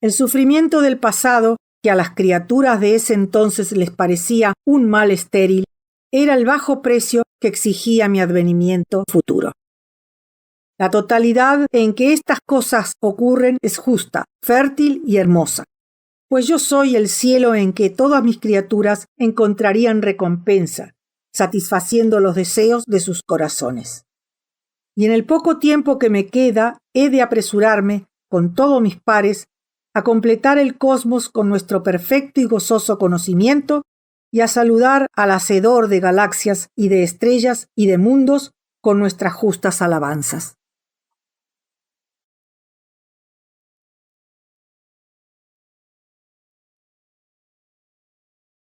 El sufrimiento del pasado, que a las criaturas de ese entonces les parecía un mal estéril, era el bajo precio que exigía mi advenimiento futuro. La totalidad en que estas cosas ocurren es justa, fértil y hermosa, pues yo soy el cielo en que todas mis criaturas encontrarían recompensa, satisfaciendo los deseos de sus corazones. Y en el poco tiempo que me queda, he de apresurarme, con todos mis pares, a completar el cosmos con nuestro perfecto y gozoso conocimiento y a saludar al Hacedor de galaxias y de estrellas y de mundos con nuestras justas alabanzas.